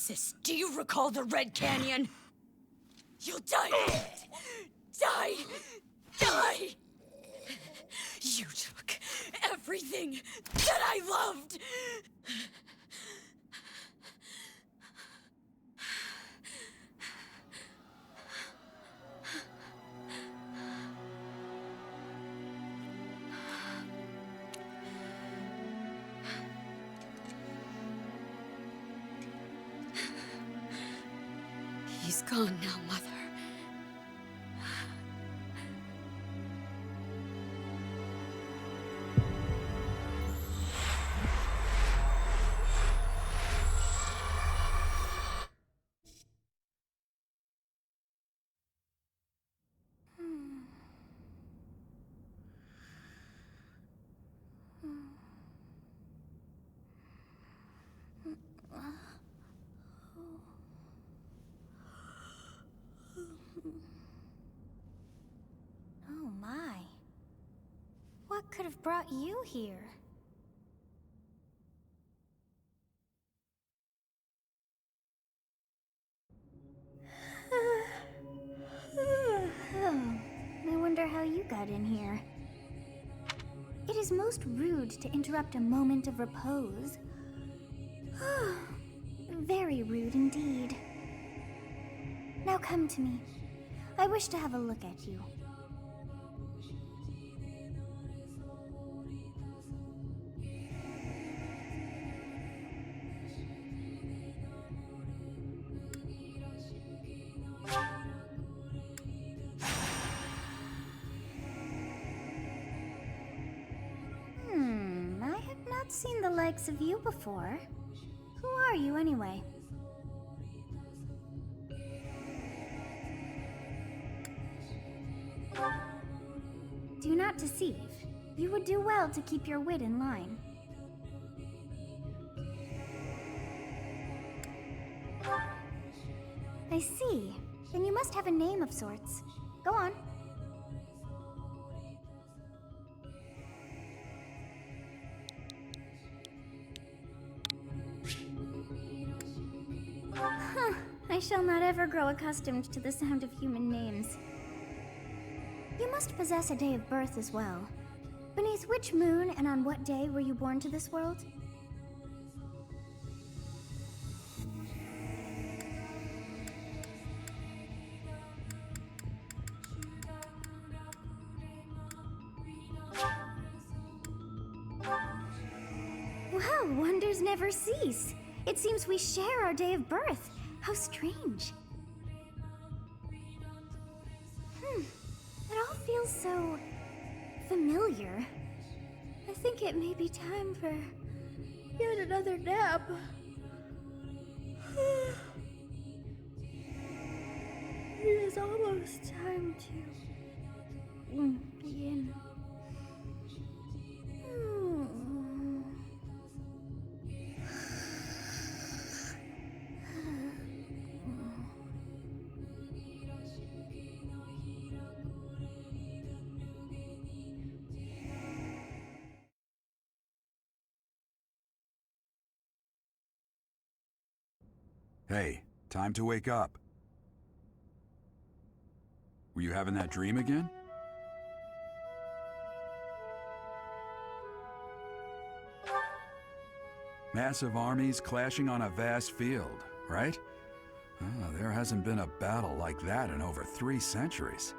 Nemesis, do you recall the Red Canyon? You'll die in it! Die! Die! You took everything that I loved! He's gone now, Mother. Oh my. What could have brought you here? I wonder how you got in here. It is most rude to interrupt a moment of repose. Very rude indeed. Now come to me. I wish to have a look at you. I have not seen the likes of you before. Who are you anyway? Do not deceive. You would do well to keep your wit in line. I see. Then you must have a name of sorts. Go on. I shall not ever grow accustomed to the sound of human names. You must possess a day of birth as well. Beneath which moon and on what day were you born to this world? Well, wonders never cease. It seems we share our day of birth. How strange. It all feels so familiar. I think it may be time for yet another nap. It is almost time to begin. Hey, time to wake up. Were you having that dream again? Massive armies clashing on a vast field, right? There hasn't been a battle like that in over 3 centuries.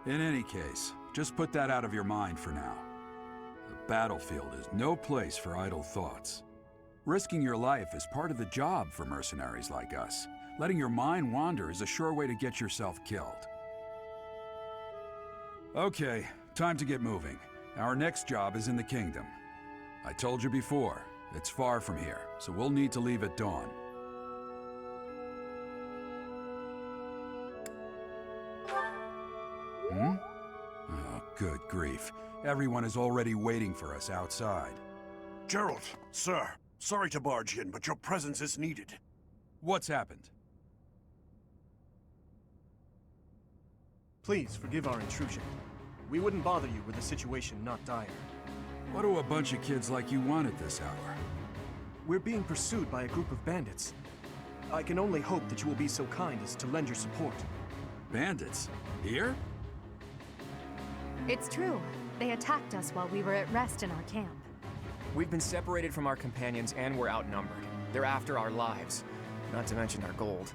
In any case, just put that out of your mind for now. The battlefield is no place for idle thoughts. Risking your life is part of the job for mercenaries like us. Letting your mind wander is a sure way to get yourself killed. Okay, time to get moving. Our next job is in the kingdom. I told you before, it's far from here, so we'll need to leave at dawn. Oh, good grief. Everyone is already waiting for us outside. Gerald, sir. Sorry to barge in, but your presence is needed. What's happened? Please forgive our intrusion. We wouldn't bother you with a situation not dire. What do a bunch of kids like you want at this hour? We're being pursued by a group of bandits. I can only hope that you will be so kind as to lend your support. Bandits? Here? It's true. They attacked us while we were at rest in our camp. We've been separated from our companions and we're outnumbered. They're after our lives, not to mention our gold.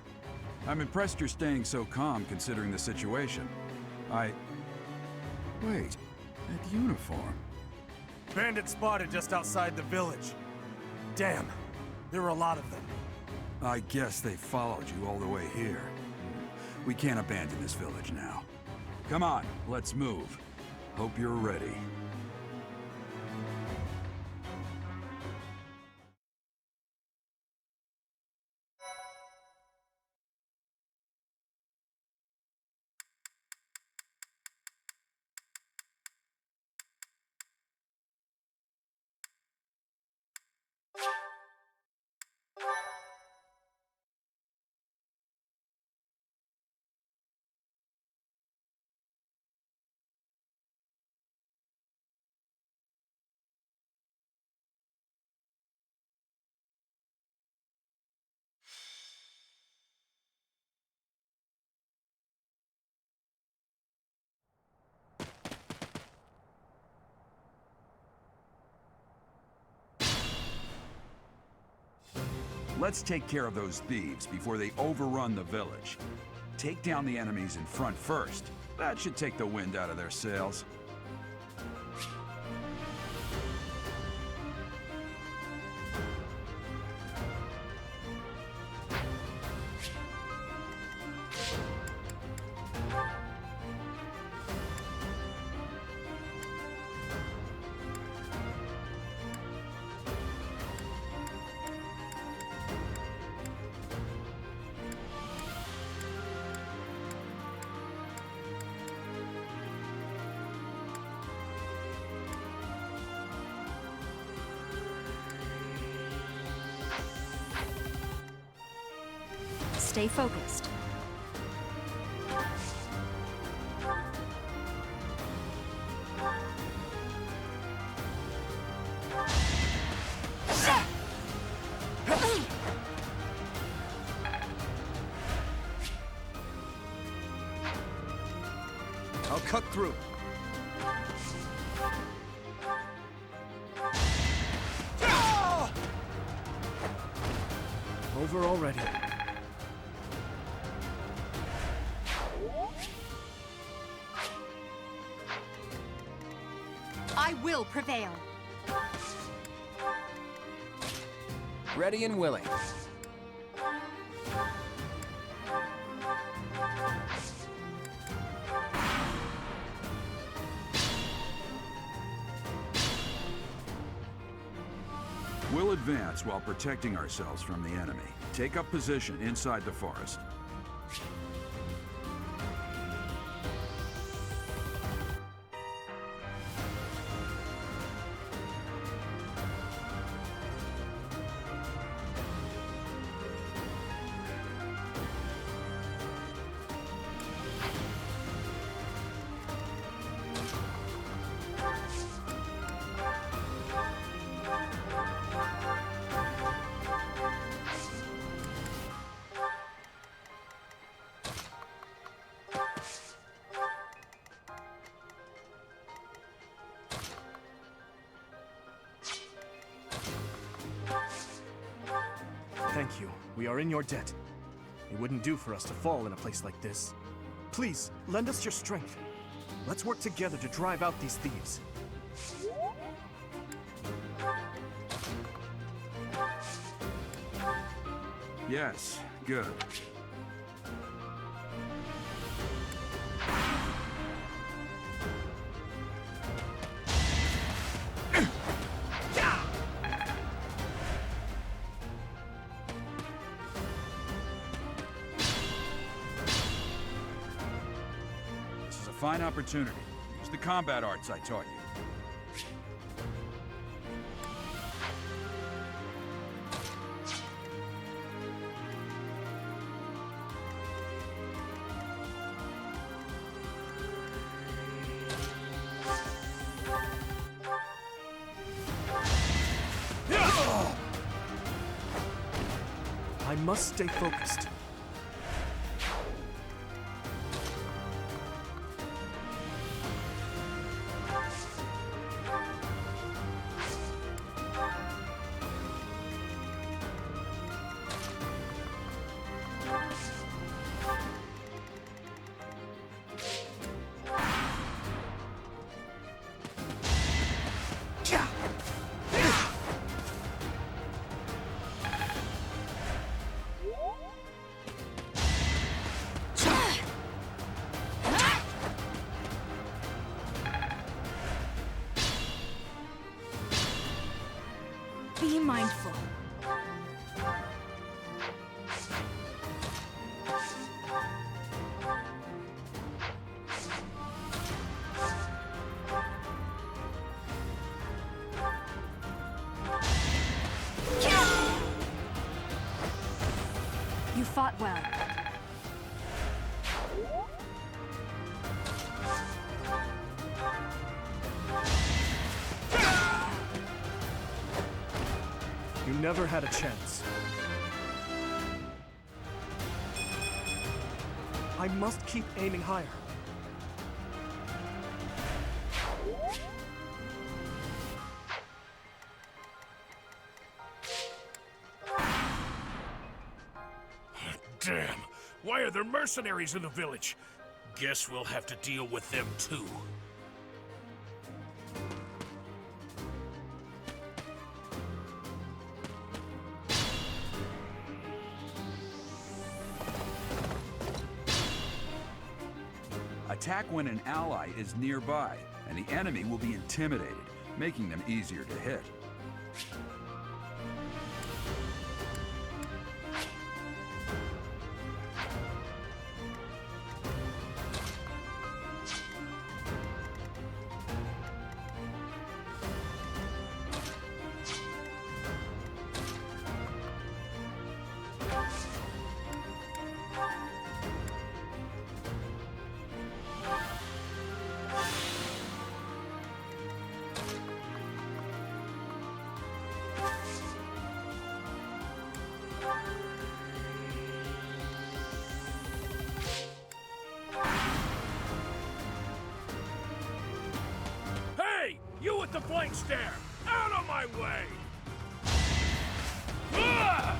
I'm impressed you're staying so calm considering the situation. Wait, that uniform. Bandits spotted just outside the village. Damn, there were a lot of them. I guess they followed you all the way here. We can't abandon this village now. Come on, let's move. Hope you're ready. Let's take care of those thieves before they overrun the village. Take down the enemies in front first. That should take the wind out of their sails. Stay focused. I'll cut through. Over already. I will prevail. Ready and willing. We'll advance while protecting ourselves from the enemy. Take up position inside the forest. Thank you. We are in your debt. It wouldn't do for us to fall in a place like this. Please, lend us your strength. Let's work together to drive out these thieves. Yes, good. This is a fine opportunity. Use the combat arts I taught you. I must stay focused. Be mindful. You fought well. You never had a chance. I must keep aiming higher. Damn! Why are there mercenaries in the village? Guess we'll have to deal with them too. Attack when an ally is nearby, and the enemy will be intimidated, making them easier to hit. You with the blank stare! Out of my way! Yeah!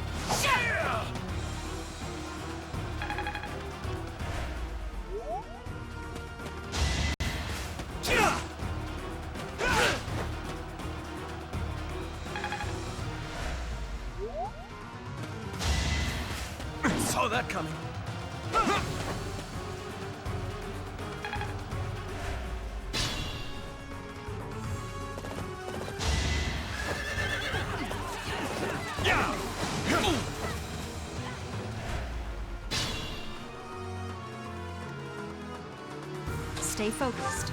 Saw that coming. Stay focused.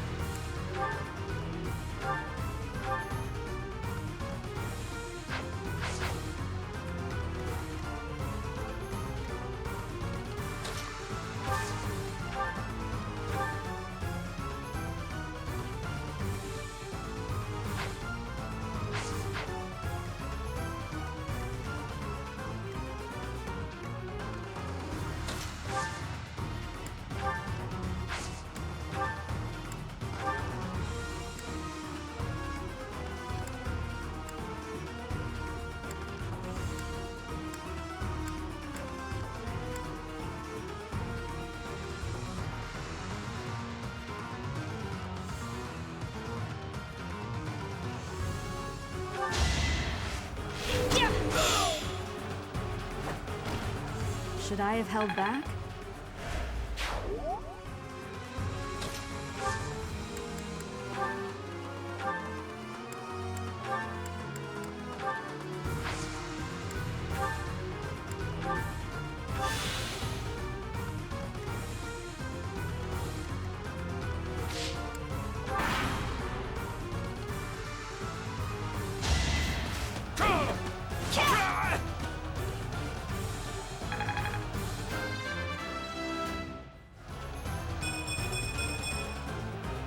Should I have held back?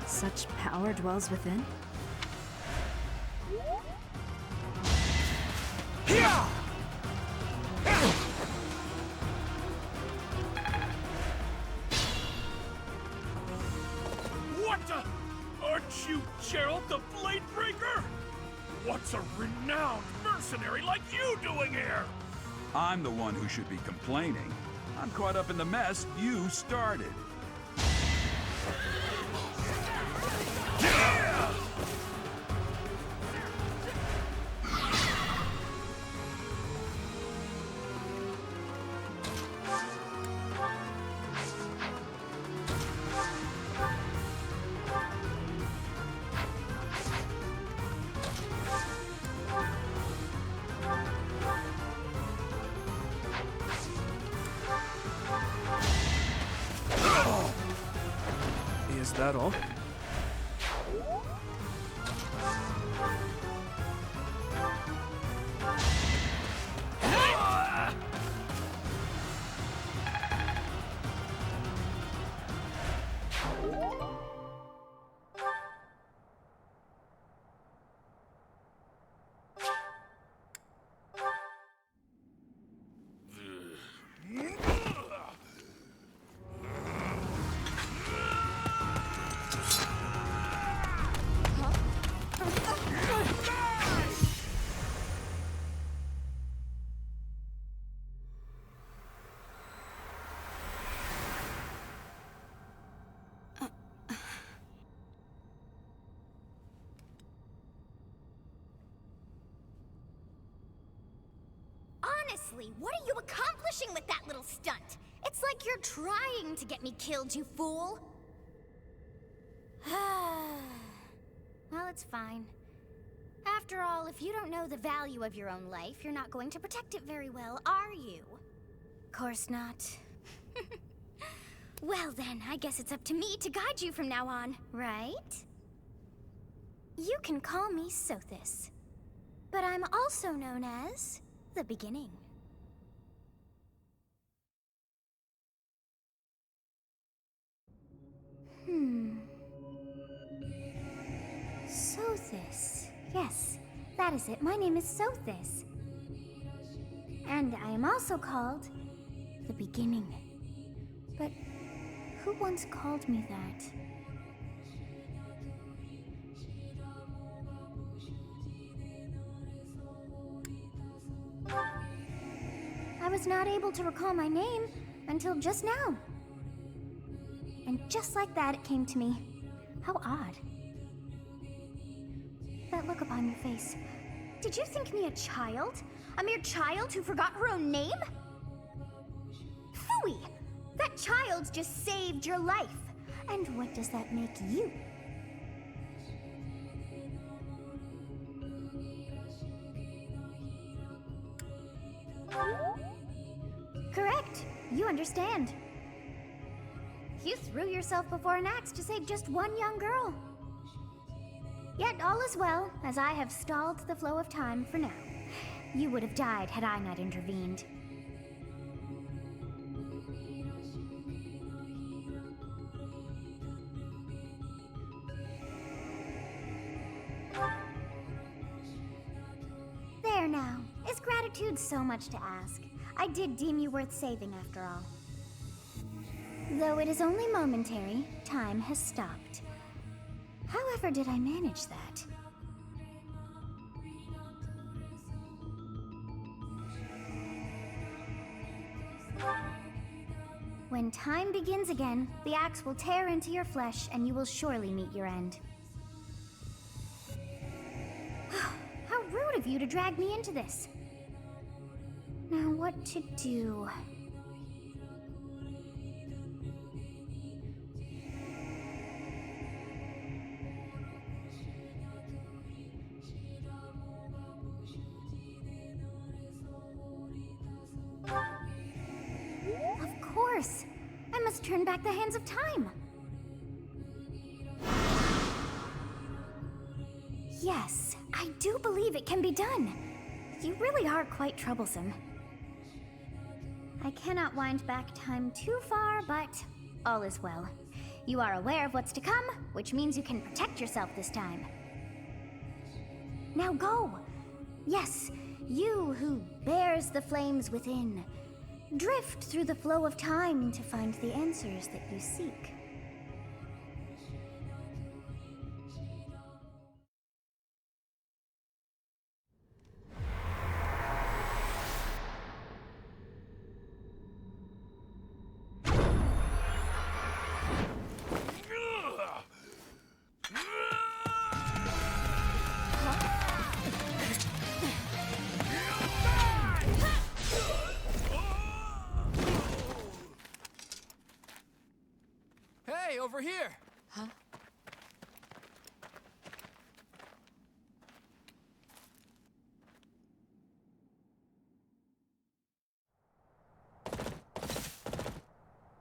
Such power dwells within? What's a renowned mercenary like you doing here? I'm the one who should be complaining. I'm caught up in the mess you started. Is that all? Honestly, what are you accomplishing with that little stunt? It's like you're trying to get me killed, you fool! Well, it's fine. After all, if you don't know the value of your own life, you're not going to protect it very well, are you? Course not. Well then, I guess it's up to me to guide you from now on, right? You can call me Sothis, but I'm also known as the Beginning. Sothis. Yes, that is it. My name is Sothis. And I am also called the Beginning. But who once called me that? I was not able to recall my name until just now. And just like that, it came to me. How odd. That look upon your face. Did you think me a child? A mere child who forgot her own name? Phooey! That child just saved your life. And what does that make you? Correct. You understand. You threw yourself before an axe to save just one young girl. Yet all is well, as I have stalled the flow of time for now. You would have died had I not intervened. There now. Is gratitude so much to ask? I did deem you worth saving after all. Though it is only momentary, time has stopped. However did I manage that? When time begins again, the axe will tear into your flesh and you will surely meet your end. How rude of you to drag me into this. Now what to do? Of course! I must turn back the hands of time! Yes, I do believe it can be done. You really are quite troublesome. I cannot wind back time too far, but all is well. You are aware of what's to come, which means you can protect yourself this time. Now go! Yes, you who bears the flames within. Drift through the flow of time to find the answers that you seek. over here. Huh?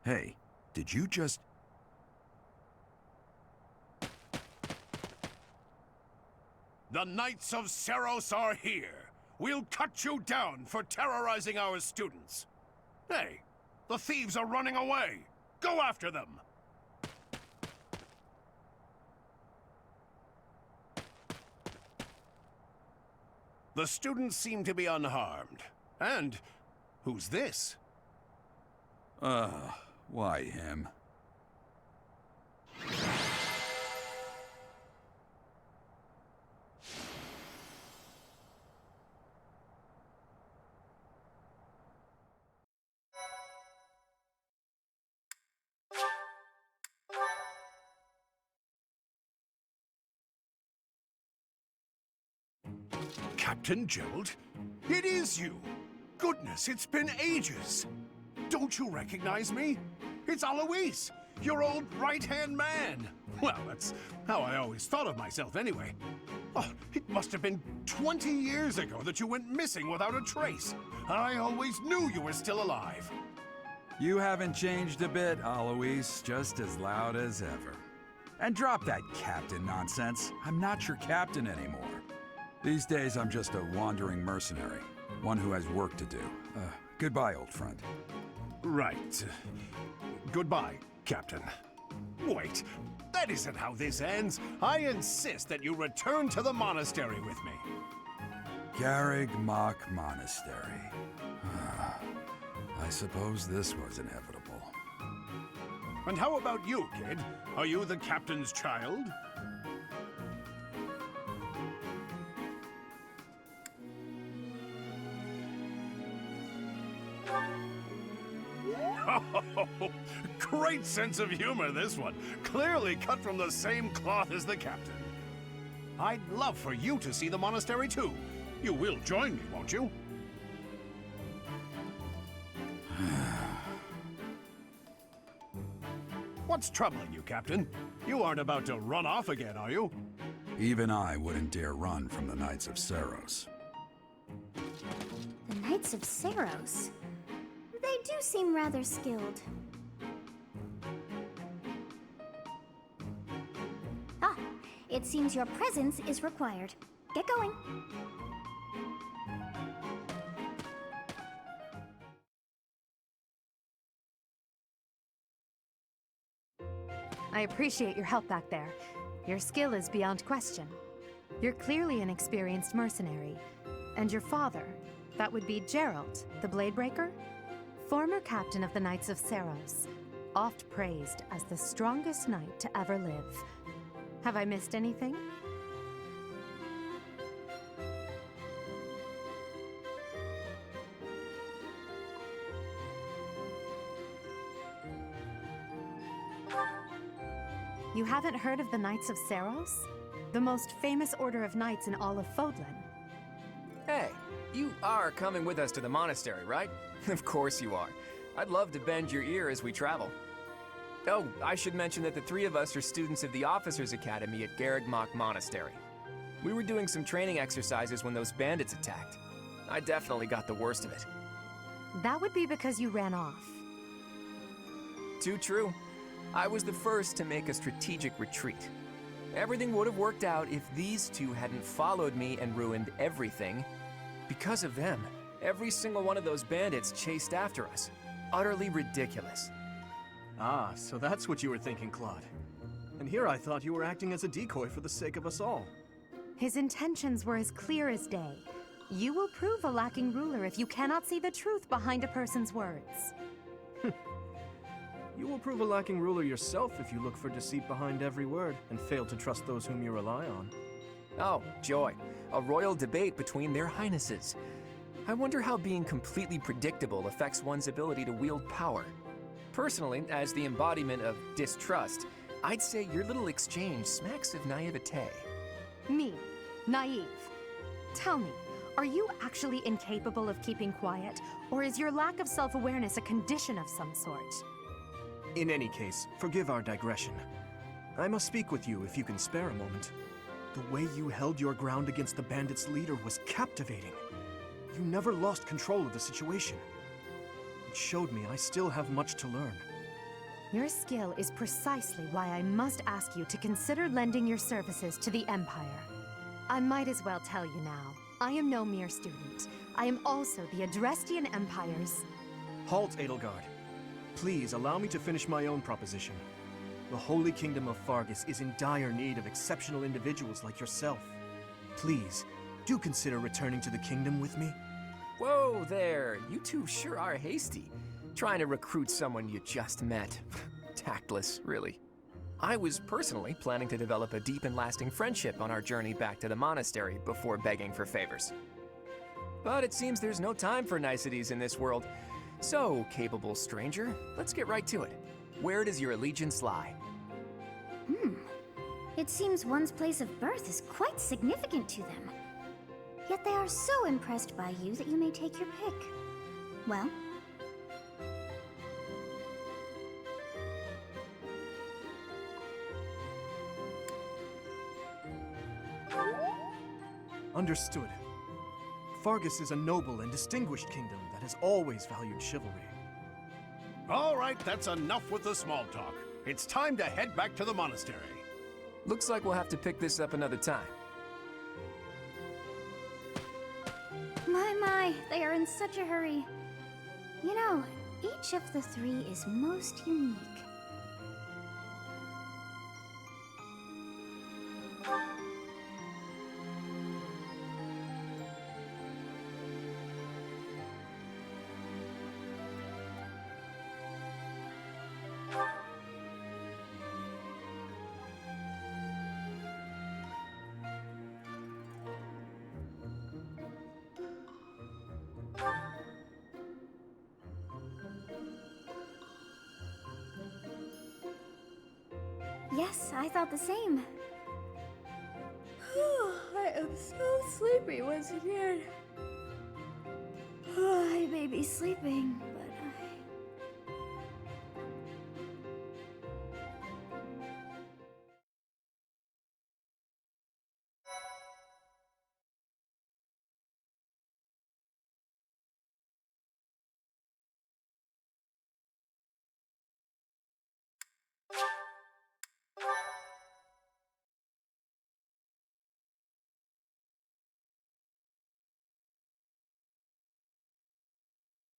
Hey, did you just... The Knights of Seros are here. We'll cut you down for terrorizing our students. Hey, the thieves are running away. Go after them. The students seem to be unharmed. And who's this? Why him? Captain Gerald? It is you! Goodness, it's been ages! Don't you recognize me? It's Alois, your old right-hand man! Well, that's how I always thought of myself anyway. Oh, it must have been 20 years ago that you went missing without a trace. I always knew you were still alive. You haven't changed a bit, Alois. Just as loud as ever. And drop that captain nonsense. I'm not your captain anymore. These days, I'm just a wandering mercenary. One who has work to do. Goodbye, old friend. Right. Goodbye, Captain. Wait, that isn't how this ends. I insist that you return to the monastery with me. Garreg Mach Monastery. I suppose this was inevitable. And how about you, kid? Are you the captain's child? Oh, great sense of humor, this one. Clearly cut from the same cloth as the captain. I'd love for you to see the monastery, too. You will join me, won't you? What's troubling you, Captain? You aren't about to run off again, are you? Even I wouldn't dare run from the Knights of Seros. The Knights of Seros? They do seem rather skilled. Ah, it seems your presence is required. Get going. I appreciate your help back there. Your skill is beyond question. You're clearly an experienced mercenary. And your father, that would be Gerald, the Bladebreaker? Former captain of the Knights of Seros, oft praised as the strongest knight to ever live. Have I missed anything? You haven't heard of the Knights of Seros? The most famous order of knights in all of Fodlan. Hey, you are coming with us to the monastery, right? Of course you are. I'd love to bend your ear as we travel. Oh, I should mention that the three of us are students of the Officers' Academy at Garreg Mach Monastery. We were doing some training exercises when those bandits attacked. I definitely got the worst of it. That would be because you ran off. Too true. I was the first to make a strategic retreat. Everything would have worked out if these two hadn't followed me and ruined everything. Because of them, every single one of those bandits chased after us. Utterly ridiculous. Ah, so that's what you were thinking, Claude. And here I thought you were acting as a decoy for the sake of us all. His intentions were as clear as day. You will prove a lacking ruler if you cannot see the truth behind a person's words. You will prove a lacking ruler yourself if you look for deceit behind every word and fail to trust those whom you rely on. Oh, joy. A royal debate between their highnesses. I wonder how being completely predictable affects one's ability to wield power. Personally, as the embodiment of distrust, I'd say your little exchange smacks of naivete. Me, naive. Tell me, are you actually incapable of keeping quiet, or is your lack of self-awareness a condition of some sort? In any case, forgive our digression. I must speak with you if you can spare a moment. The way you held your ground against the bandits' leader was captivating. You never lost control of the situation. It showed me I still have much to learn. Your skill is precisely why I must ask you to consider lending your services to the Empire. I might as well tell you now, I am no mere student. I am also the Adrestian Empire's... Halt, Edelgard. Please allow me to finish my own proposition. The Holy Kingdom of Faerghus is in dire need of exceptional individuals like yourself. Please, do consider returning to the kingdom with me. Whoa there, you two sure are hasty. Trying to recruit someone you just met. Tactless, really. I was personally planning to develop a deep and lasting friendship on our journey back to the monastery before begging for favors. But it seems there's no time for niceties in this world. So, capable stranger, let's get right to it. Where does your allegiance lie? It seems one's place of birth is quite significant to them. Yet they are so impressed by you that you may take your pick. Well, Understood. Faerghus is a noble and distinguished kingdom that has always valued chivalry. All right, that's enough with the small talk. It's time to head back to the monastery. Looks like we'll have to pick this up another time. my, they are in such a hurry. You know, each of the three is most unique. Yes, I thought the same. I am so sleepy once again. I may be sleeping, but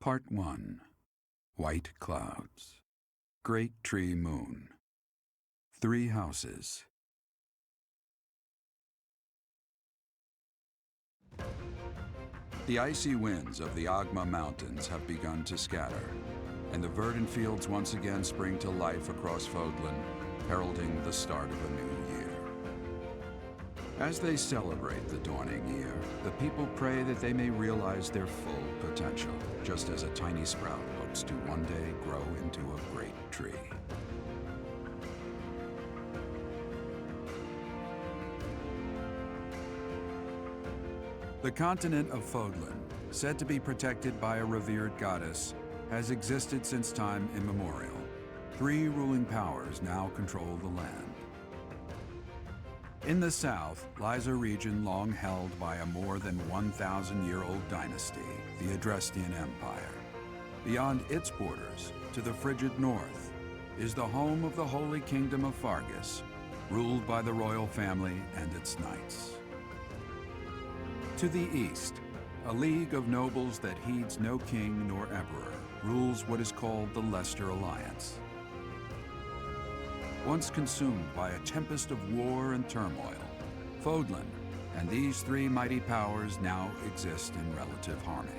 Part 1. White Clouds. Great Tree Moon. 3 houses. The icy winds of the Agma Mountains have begun to scatter, and the verdant fields once again spring to life across Fodlan, heralding the start of a new year. As they celebrate the dawning year, the people pray that they may realize their full potential, just as a tiny sprout hopes to one day grow into a great tree. The continent of Fodlan, said to be protected by a revered goddess, has existed since time immemorial. 3 ruling powers now control the land. In the south lies a region long held by a more than 1,000-year-old dynasty, the Adrestian Empire. Beyond its borders, to the frigid north, is the home of the Holy Kingdom of Faerghus, ruled by the royal family and its knights. To the east, a league of nobles that heeds no king nor emperor rules what is called the Leicester Alliance. Once consumed by a tempest of war and turmoil, Fodlan and these 3 mighty powers now exist in relative harmony.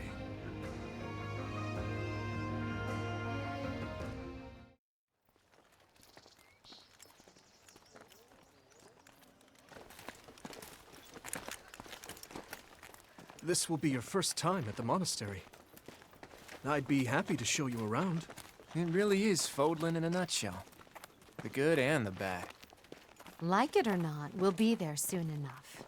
This will be your first time at the monastery. I'd be happy to show you around. It really is Fodlan in a nutshell. The good and the bad. Like it or not, we'll be there soon enough.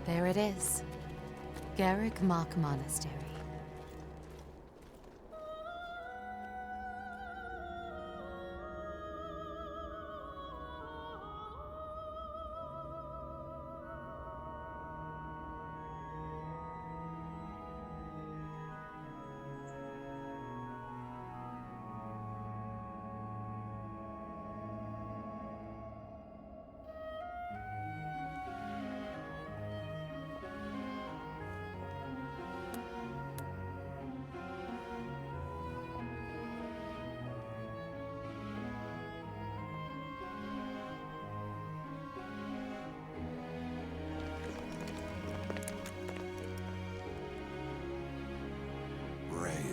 There it is. Garrick Mock Monastery.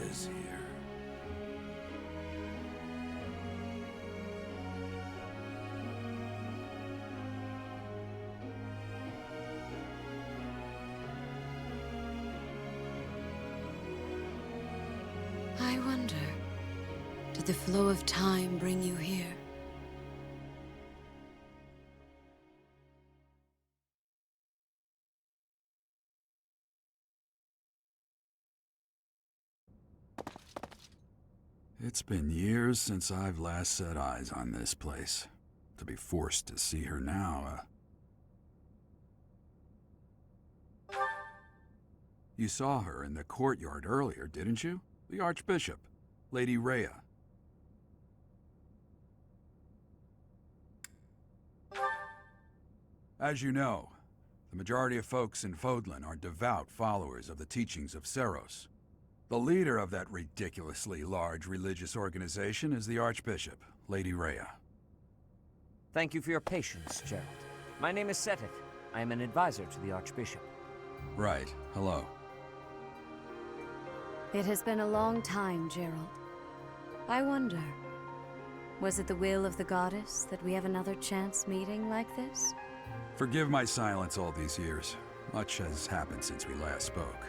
Is here. I wonder, did the flow of time bring you here? It's been years since I've last set eyes on this place. To be forced to see her now, You saw her in the courtyard earlier, didn't you? The Archbishop, Lady Rhea. As you know, the majority of folks in Fodlan are devout followers of the teachings of Seiros. The leader of that ridiculously large religious organization is the Archbishop, Lady Rhea. Thank you for your patience, Gerald. My name is Seteth. I am an advisor to the Archbishop. Right. Hello. It has been a long time, Gerald. I wonder, was it the will of the goddess that we have another chance meeting like this? Forgive my silence all these years. Much has happened since we last spoke.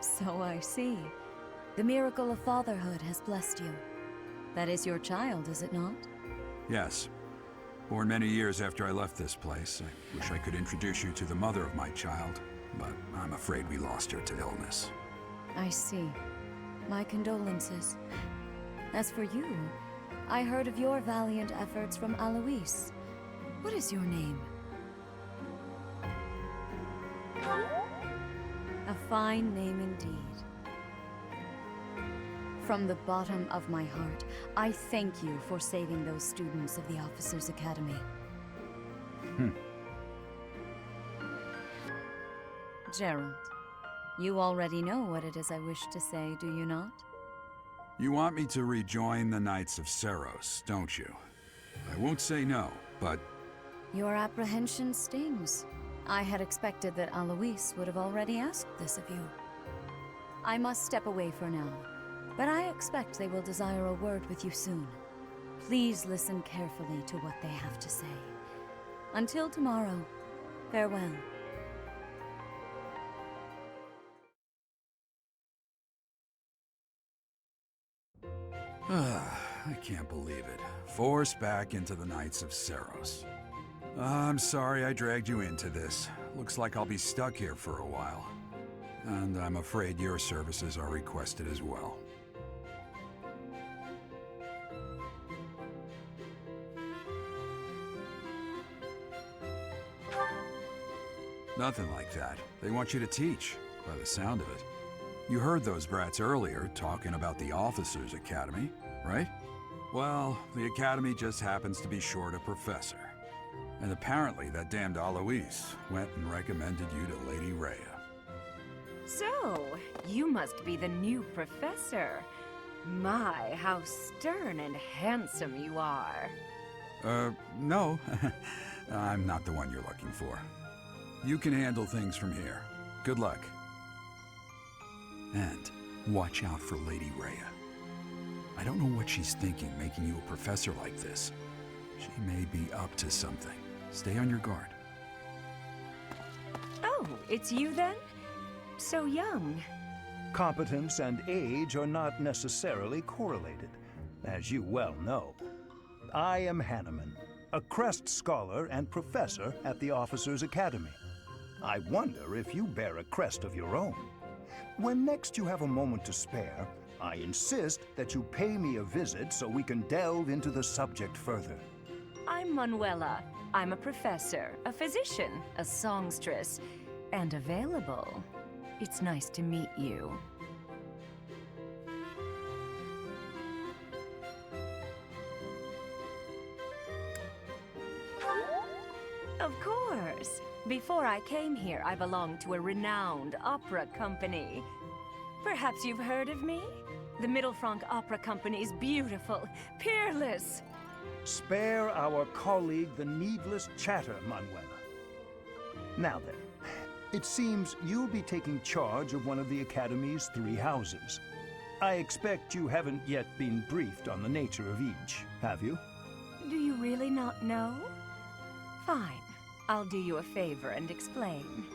So I see. The miracle of fatherhood has blessed you. That is your child, is it not? Yes. Born many years after I left this place. I wish I could introduce you to the mother of my child, but I'm afraid we lost her to illness. I see. My condolences. As for you, I heard of your valiant efforts from Alois. What is your name? A fine name indeed. From the bottom of my heart, I thank you for saving those students of the Officers' Academy. Gerald, you already know what it is I wish to say, do you not? You want me to rejoin the Knights of Seiros, don't you? I won't say no, but... Your apprehension stings. I had expected that Alois would have already asked this of you. I must step away for now, but I expect they will desire a word with you soon. Please listen carefully to what they have to say. Until tomorrow, farewell. I can't believe it. Forced back into the Knights of Seiros. I'm sorry I dragged you into this. Looks like I'll be stuck here for a while. And I'm afraid your services are requested as well. Nothing like that. They want you to teach, by the sound of it. You heard those brats earlier talking about the Officers' Academy, right? Well, the Academy just happens to be short a professor. And apparently that damned Alois went and recommended you to Lady Rhea. So, you must be the new professor. My, how stern and handsome you are. No. I'm not the one you're looking for. You can handle things from here. Good luck. And watch out for Lady Rhea. I don't know what she's thinking making you a professor like this. She may be up to something. Stay on your guard. Oh, it's you then? So young. Competence and age are not necessarily correlated, as you well know. I am Haneman, a Crest Scholar and Professor at the Officers' Academy. I wonder if you bear a crest of your own. When next you have a moment to spare, I insist that you pay me a visit so we can delve into the subject further. I'm Manuela. I'm a professor, a physician, a songstress, and available. It's nice to meet you. Of course. Before I came here, I belonged to a renowned opera company. Perhaps you've heard of me? The Middlefranc Opera Company's beautiful, peerless. Spare our colleague the needless chatter, Manuela. Now then, it seems you'll be taking charge of one of the Academy's 3 houses. I expect you haven't yet been briefed on the nature of each, have you? Do you really not know? Fine. I'll do you a favor and explain.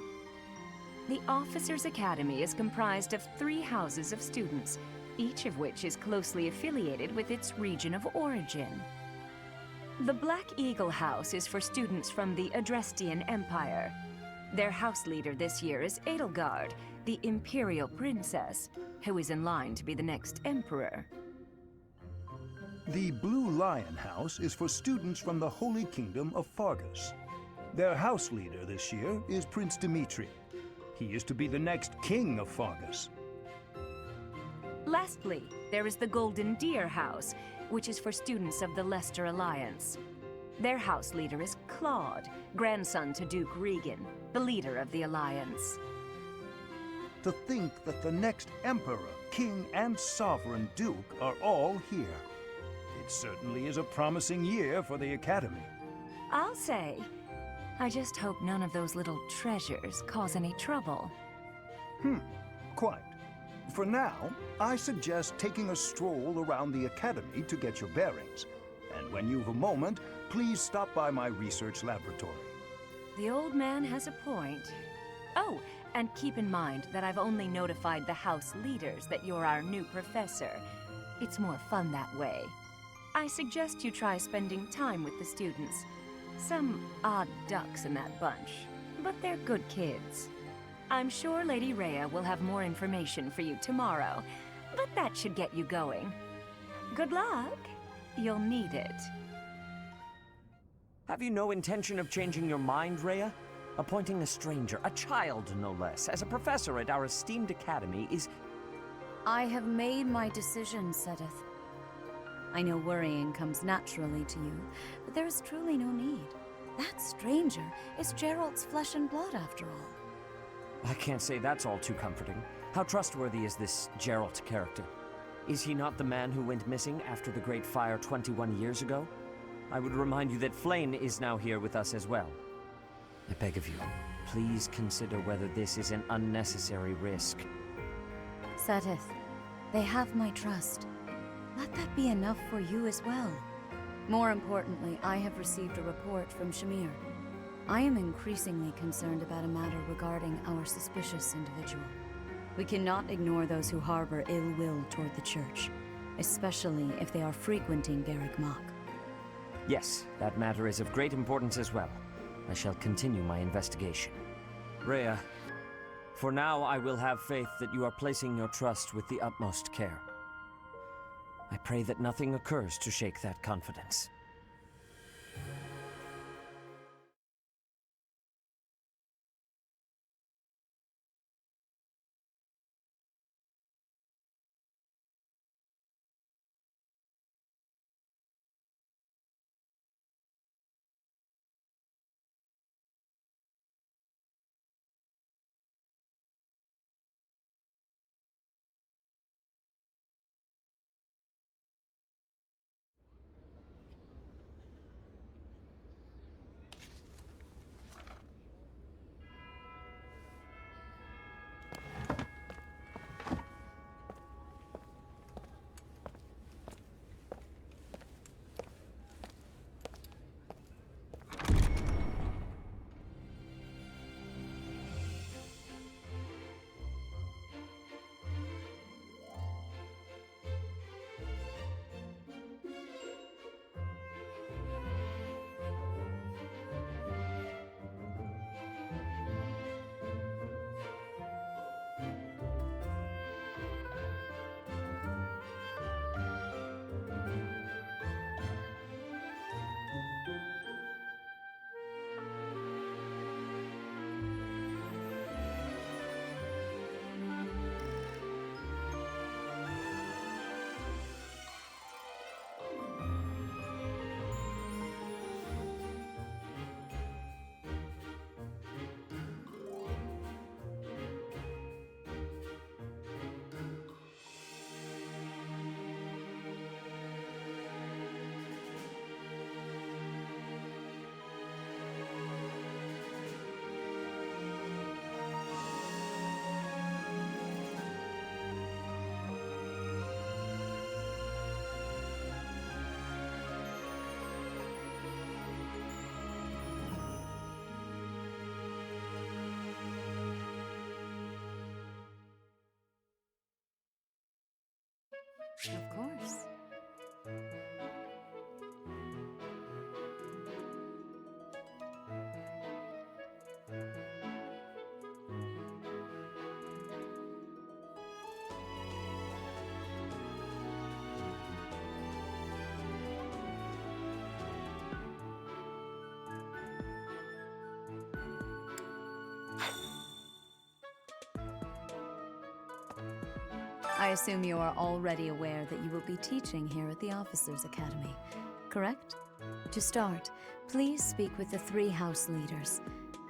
The Officers' Academy is comprised of 3 houses of students, each of which is closely affiliated with its region of origin. The Black Eagle House is for students from the Adrestian Empire. Their house leader this year is Edelgard, the Imperial Princess, who is in line to be the next Emperor. The Blue Lion House is for students from the Holy Kingdom of Faerghus. Their house leader this year is Prince Dimitri. He is to be the next king of Faerghus. Lastly, there is the Golden Deer House, which is for students of the Leicester Alliance. Their house leader is Claude, grandson to Duke Regan, the leader of the Alliance. To think that the next Emperor, King, and Sovereign Duke are all here. It certainly is a promising year for the Academy. I'll say. I just hope none of those little treasures cause any trouble. Quite. For now, I suggest taking a stroll around the Academy to get your bearings. And when you've a moment, please stop by my research laboratory. The old man has a point. Oh, and keep in mind that I've only notified the house leaders that you're our new professor. It's more fun that way. I suggest you try spending time with the students. Some odd ducks in that bunch, but they're good kids. I'm sure Lady Rhea will have more information for you tomorrow, but that should get you going. Good luck. You'll need it. Have you no intention of changing your mind, Rhea? Appointing a stranger, a child no less, as a professor at our esteemed academy is... I have made my decision, Sedith. I know worrying comes naturally to you, but there is truly no need. That stranger is Geralt's flesh and blood, after all. I can't say that's all too comforting. How trustworthy is this Geralt character? Is he not the man who went missing after the Great Fire 21 years ago? I would remind you that Flayn is now here with us as well. I beg of you, please consider whether this is an unnecessary risk. Sedith, they have my trust. Let that be enough for you as well. More importantly, I have received a report from Shamir. I am increasingly concerned about a matter regarding our suspicious individual. We cannot ignore those who harbor ill will toward the Church, especially if they are frequenting Garrick Mach. Yes, that matter is of great importance as well. I shall continue my investigation. Rhea, for now I will have faith that you are placing your trust with the utmost care. I pray that nothing occurs to shake that confidence. Of course. I assume you are already aware that you will be teaching here at the Officers' Academy, correct? To start, please speak with the 3 house leaders.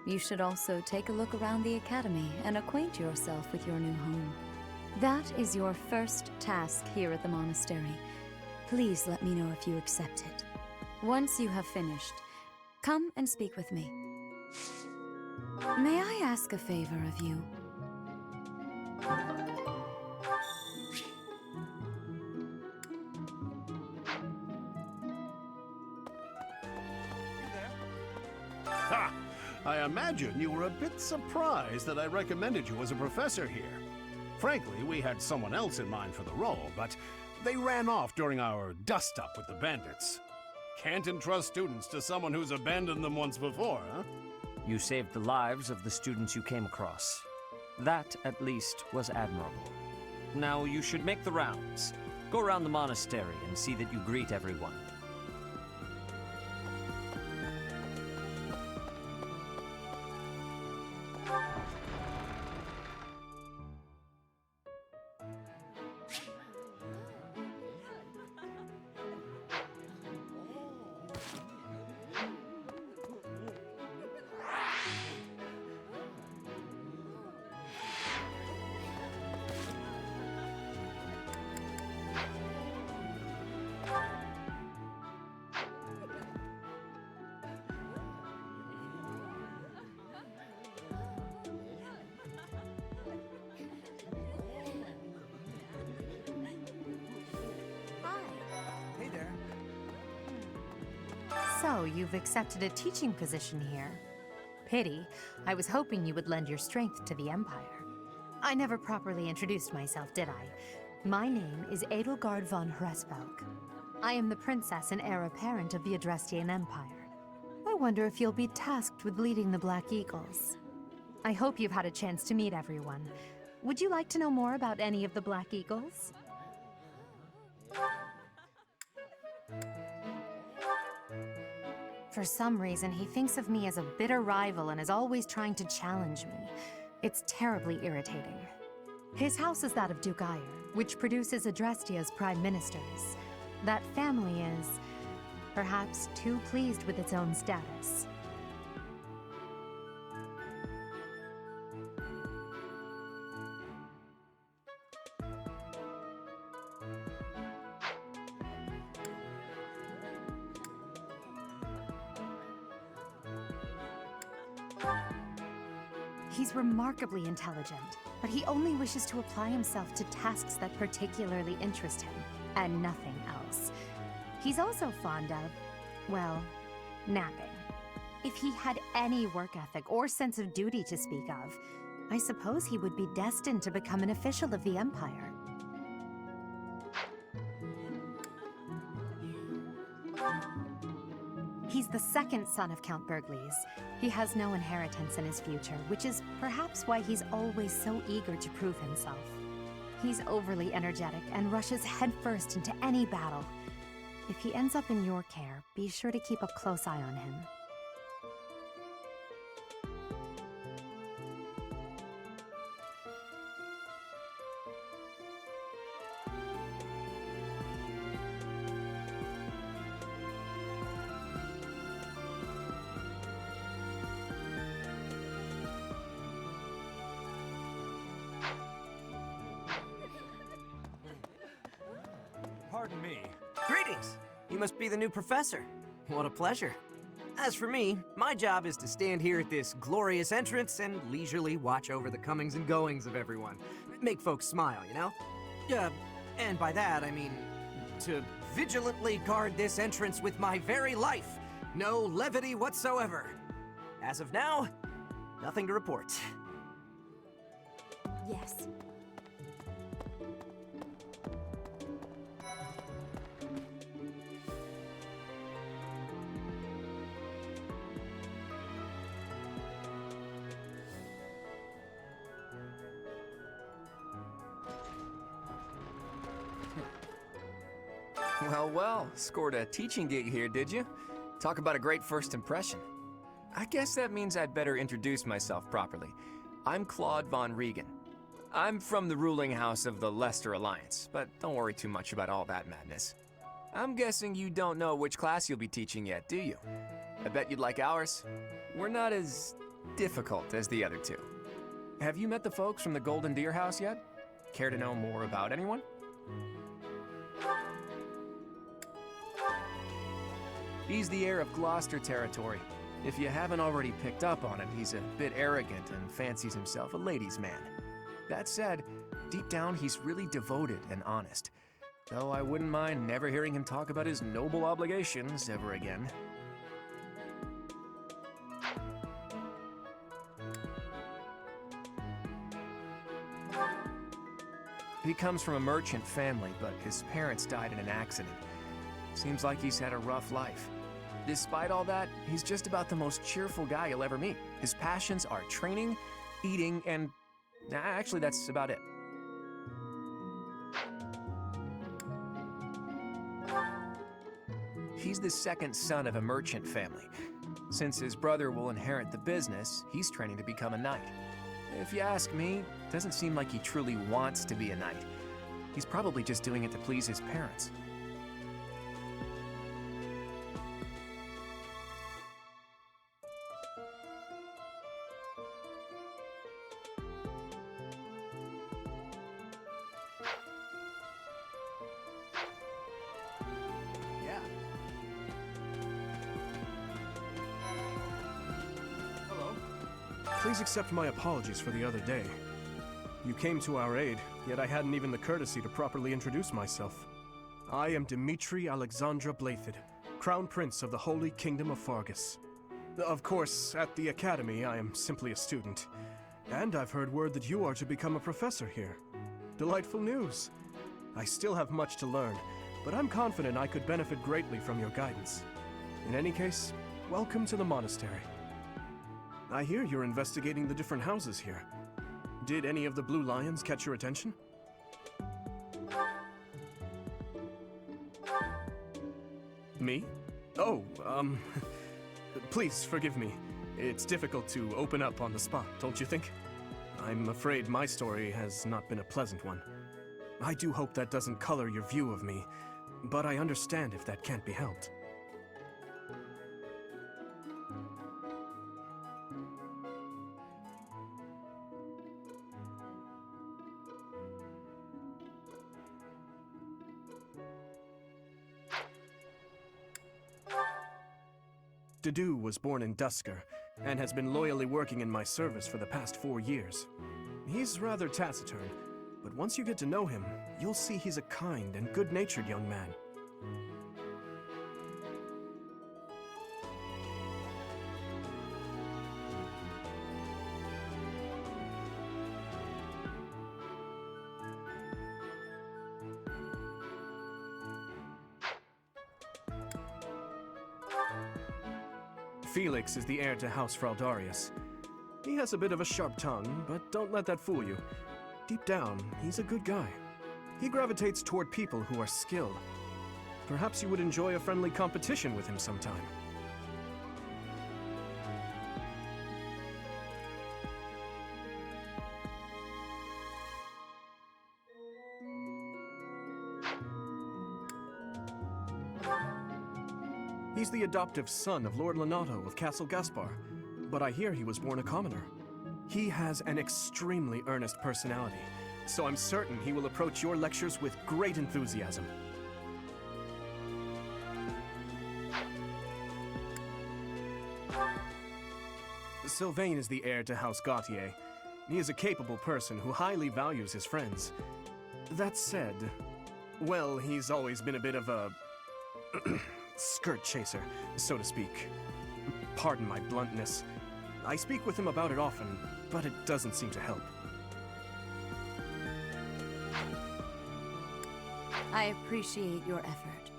You should also take a look around the Academy and acquaint yourself with your new home. That is your first task here at the monastery. Please let me know if you accept it. Once you have finished, come and speak with me. May I ask a favor of you? Ha! I imagine you were a bit surprised that I recommended you as a professor here. Frankly, we had someone else in mind for the role, but they ran off during our dust-up with the bandits. Can't entrust students to someone who's abandoned them once before, huh? You saved the lives of the students you came across. That, at least, was admirable. Now you should make the rounds. Go around the monastery and see that you greet everyone. So, you've accepted a teaching position here. Pity. I was hoping you would lend your strength to the Empire. I never properly introduced myself, did I? My name is Edelgard von Hresvelk. I am the princess and heir apparent of the Adrestian Empire. I wonder if you'll be tasked with leading the Black Eagles. I hope you've had a chance to meet everyone. Would you like to know more about any of the Black Eagles? For some reason, he thinks of me as a bitter rival and is always trying to challenge me. It's terribly irritating. His house is that of Duke Ire, which produces Adrestia's prime ministers. That family is, perhaps, too pleased with its own status. He's remarkably intelligent, but he only wishes to apply himself to tasks that particularly interest him, and nothing else. He's also fond of, well, napping. If he had any work ethic or sense of duty to speak of, I suppose he would be destined to become an official of the Empire. He's the second son of Count Bergliez. He has no inheritance in his future, which is perhaps why he's always so eager to prove himself. He's overly energetic and rushes headfirst into any battle. If he ends up in your care, be sure to keep a close eye on him. Pardon me. Greetings! You must be the new professor. What a pleasure. As for me, my job is to stand here at this glorious entrance and leisurely watch over the comings and goings of everyone. Make folks smile, you know? And by that, I mean to vigilantly guard this entrance with my very life. No levity whatsoever. As of now, nothing to report. Yes. Well, well, scored a teaching gig here, did you? Talk about a great first impression. I guess that means I'd better introduce myself properly. I'm Claude von Regan. I'm from the ruling house of the Leicester Alliance, but don't worry too much about all that madness. I'm guessing you don't know which class you'll be teaching yet, do you? I bet you'd like ours. We're not as difficult as the other two. Have you met the folks from the Golden Deer House yet? Care to know more about anyone? He's the heir of Gloucester territory. If you haven't already picked up on it, he's a bit arrogant and fancies himself a ladies' man. That said, deep down he's really devoted and honest. Though I wouldn't mind never hearing him talk about his noble obligations ever again. He comes from a merchant family, but his parents died in an accident. Seems like he's had a rough life. Despite all that, he's just about the most cheerful guy you'll ever meet. His passions are training, eating, and actually that's about it. He's the second son of a merchant family. Since his brother will inherit the business, he's training to become a knight. If you ask me, it doesn't seem like he truly wants to be a knight. He's probably just doing it to please his parents. Please accept my apologies for the other day. You came to our aid, yet I hadn't even the courtesy to properly introduce myself. I am Dimitri Alexandra Blathid, Crown Prince of the Holy Kingdom of Faerghus. Of course, at the Academy, I am simply a student. And I've heard word that you are to become a professor here. Delightful news. I still have much to learn, but I'm confident I could benefit greatly from your guidance. In any case, welcome to the monastery. I hear you're investigating the different houses here. Did any of the Blue Lions catch your attention? Me? Oh, please forgive me. It's difficult to open up on the spot, don't you think? I'm afraid my story has not been a pleasant one. I do hope that doesn't color your view of me, but I understand if that can't be helped. Dedu was born in Dusker, and has been loyally working in my service for the past 4 years. He's rather taciturn, but once you get to know him, you'll see he's a kind and good-natured young man. Felix is the heir to House Fraldarius. He has a bit of a sharp tongue, but don't let that fool you. Deep down, he's a good guy. He gravitates toward people who are skilled. Perhaps you would enjoy a friendly competition with him sometime. He's the adoptive son of Lord Lenato of Castle Gaspar, but I hear he was born a commoner. He has an extremely earnest personality, so I'm certain he will approach your lectures with great enthusiasm. Sylvain is the heir to House Gautier. He is a capable person who highly values his friends. That said, well, he's always been a bit of a skirt chaser, so to speak. Pardon my bluntness. I speak with him about it often, but it doesn't seem to help. I appreciate your effort.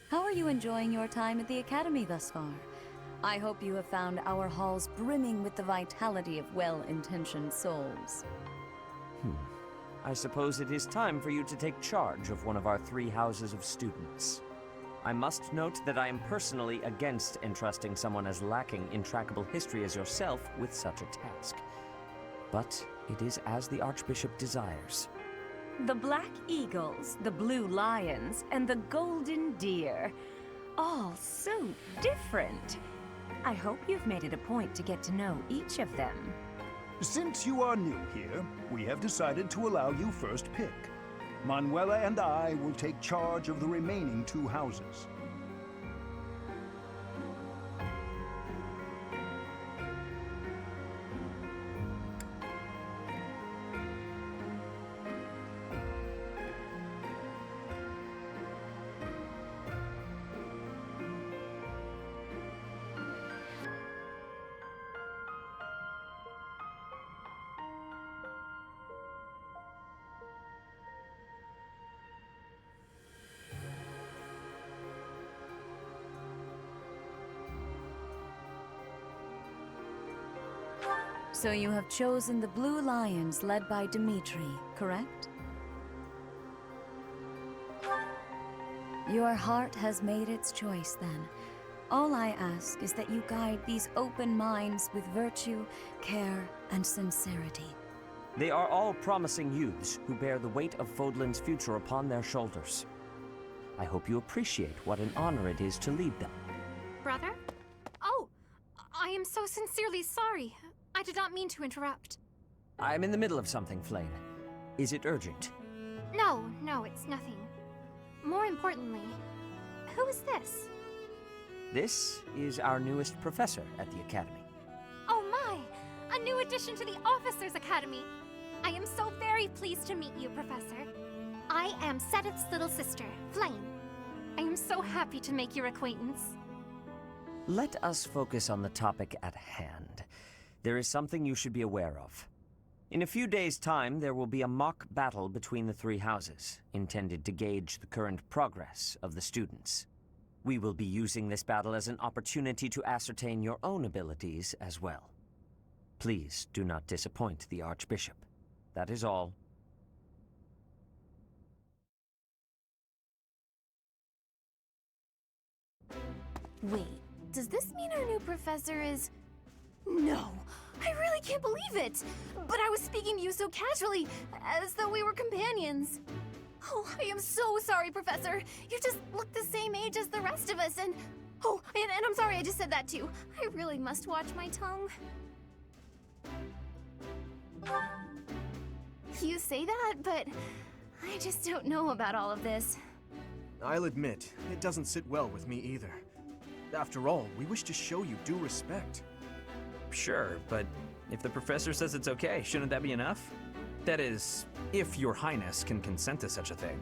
How are you enjoying your time at the Academy thus far? I hope you have found our halls brimming with the vitality of well-intentioned souls. I suppose it is time for you to take charge of one of our 3 houses of students. I must note that I am personally against entrusting someone as lacking in trackable history as yourself with such a task. But it is as the Archbishop desires. The Black Eagles, the Blue Lions, and the Golden Deer. All so different. I hope you've made it a point to get to know each of them. Since you are new here, we have decided to allow you first pick. Manuela and I will take charge of the remaining 2 houses. So you have chosen the Blue Lions led by Dimitri, correct? Your heart has made its choice then. All I ask is that you guide these open minds with virtue, care, and sincerity. They are all promising youths who bear the weight of Fodlan's future upon their shoulders. I hope you appreciate what an honor it is to lead them. Brother? Oh, I am so sincerely sorry. I did not mean to interrupt. I'm in the middle of something, Flame. Is it urgent? No, it's nothing. More importantly, who is this? This is our newest professor at the Academy. Oh my! A new addition to the Officers' Academy! I am so very pleased to meet you, Professor. I am Sedith's little sister, Flame. I am so happy to make your acquaintance. Let us focus on the topic at hand. There is something you should be aware of. In a few days' time, there will be a mock battle between the 3 houses, intended to gauge the current progress of the students. We will be using this battle as an opportunity to ascertain your own abilities as well. Please do not disappoint the Archbishop. That is all. Wait, does this mean our new professor is... No, I really can't believe it! But I was speaking to you so casually, as though we were companions. Oh, I am so sorry, Professor. You just look the same age as the rest of us, and... Oh, and I'm sorry I just said that too. I really must watch my tongue. You say that, but I just don't know about all of this. I'll admit, it doesn't sit well with me either. After all, we wish to show you due respect. Sure, but if the professor says it's okay, shouldn't that be enough? That is, if your highness can consent to such a thing.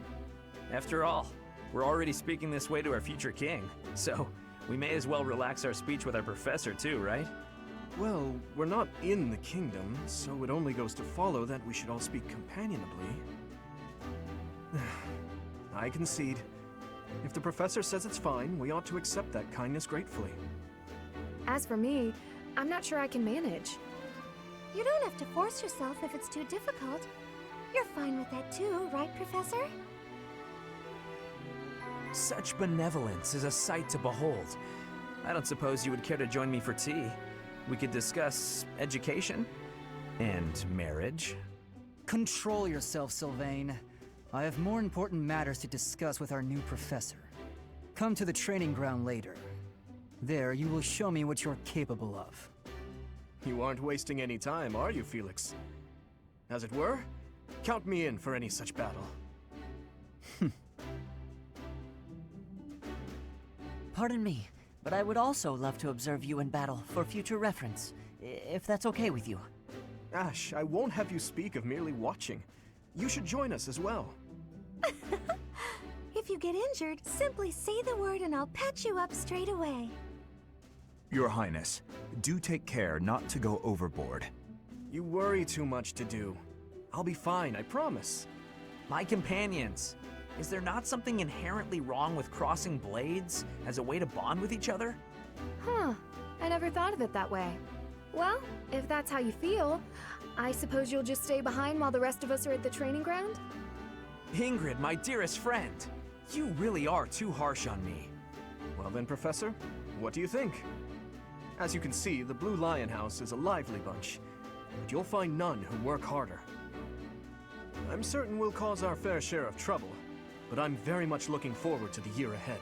After all, we're already speaking this way to our future king, so we may as well relax our speech with our professor too, right? Well, we're not in the kingdom, so it only goes to follow that we should all speak companionably. I concede. If the professor says it's fine, we ought to accept that kindness gratefully. As for me, I'm not sure I can manage. You don't have to force yourself if it's too difficult. You're fine with that too, right, Professor? Such benevolence is a sight to behold. I don't suppose you would care to join me for tea. We could discuss education and marriage. Control yourself, Sylvain. I have more important matters to discuss with our new professor. Come to the training ground later. There, you will show me what you're capable of. You aren't wasting any time, are you, Felix? As it were, count me in for any such battle. Pardon me, but I would also love to observe you in battle for future reference, if that's okay with you. Ash, I won't have you speak of merely watching. You should join us as well. If you get injured, simply say the word and I'll patch you up straight away. Your Highness, do take care not to go overboard. You worry too much to do. I'll be fine, I promise. My companions, is there not something inherently wrong with crossing blades as a way to bond with each other? Huh. I never thought of it that way. Well, if that's how you feel, I suppose you'll just stay behind while the rest of us are at the training ground? Ingrid, my dearest friend, you really are too harsh on me. Well then, Professor, what do you think? As you can see, the Blue Lion House is a lively bunch, but you'll find none who work harder. I'm certain we'll cause our fair share of trouble, but I'm very much looking forward to the year ahead.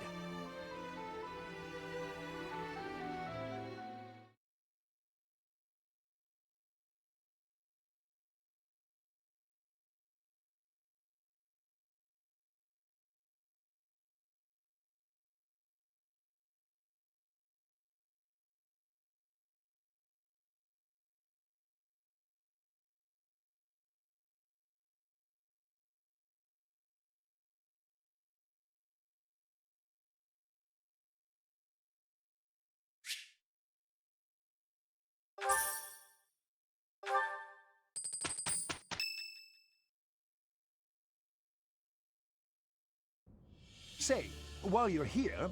Say, while you're here,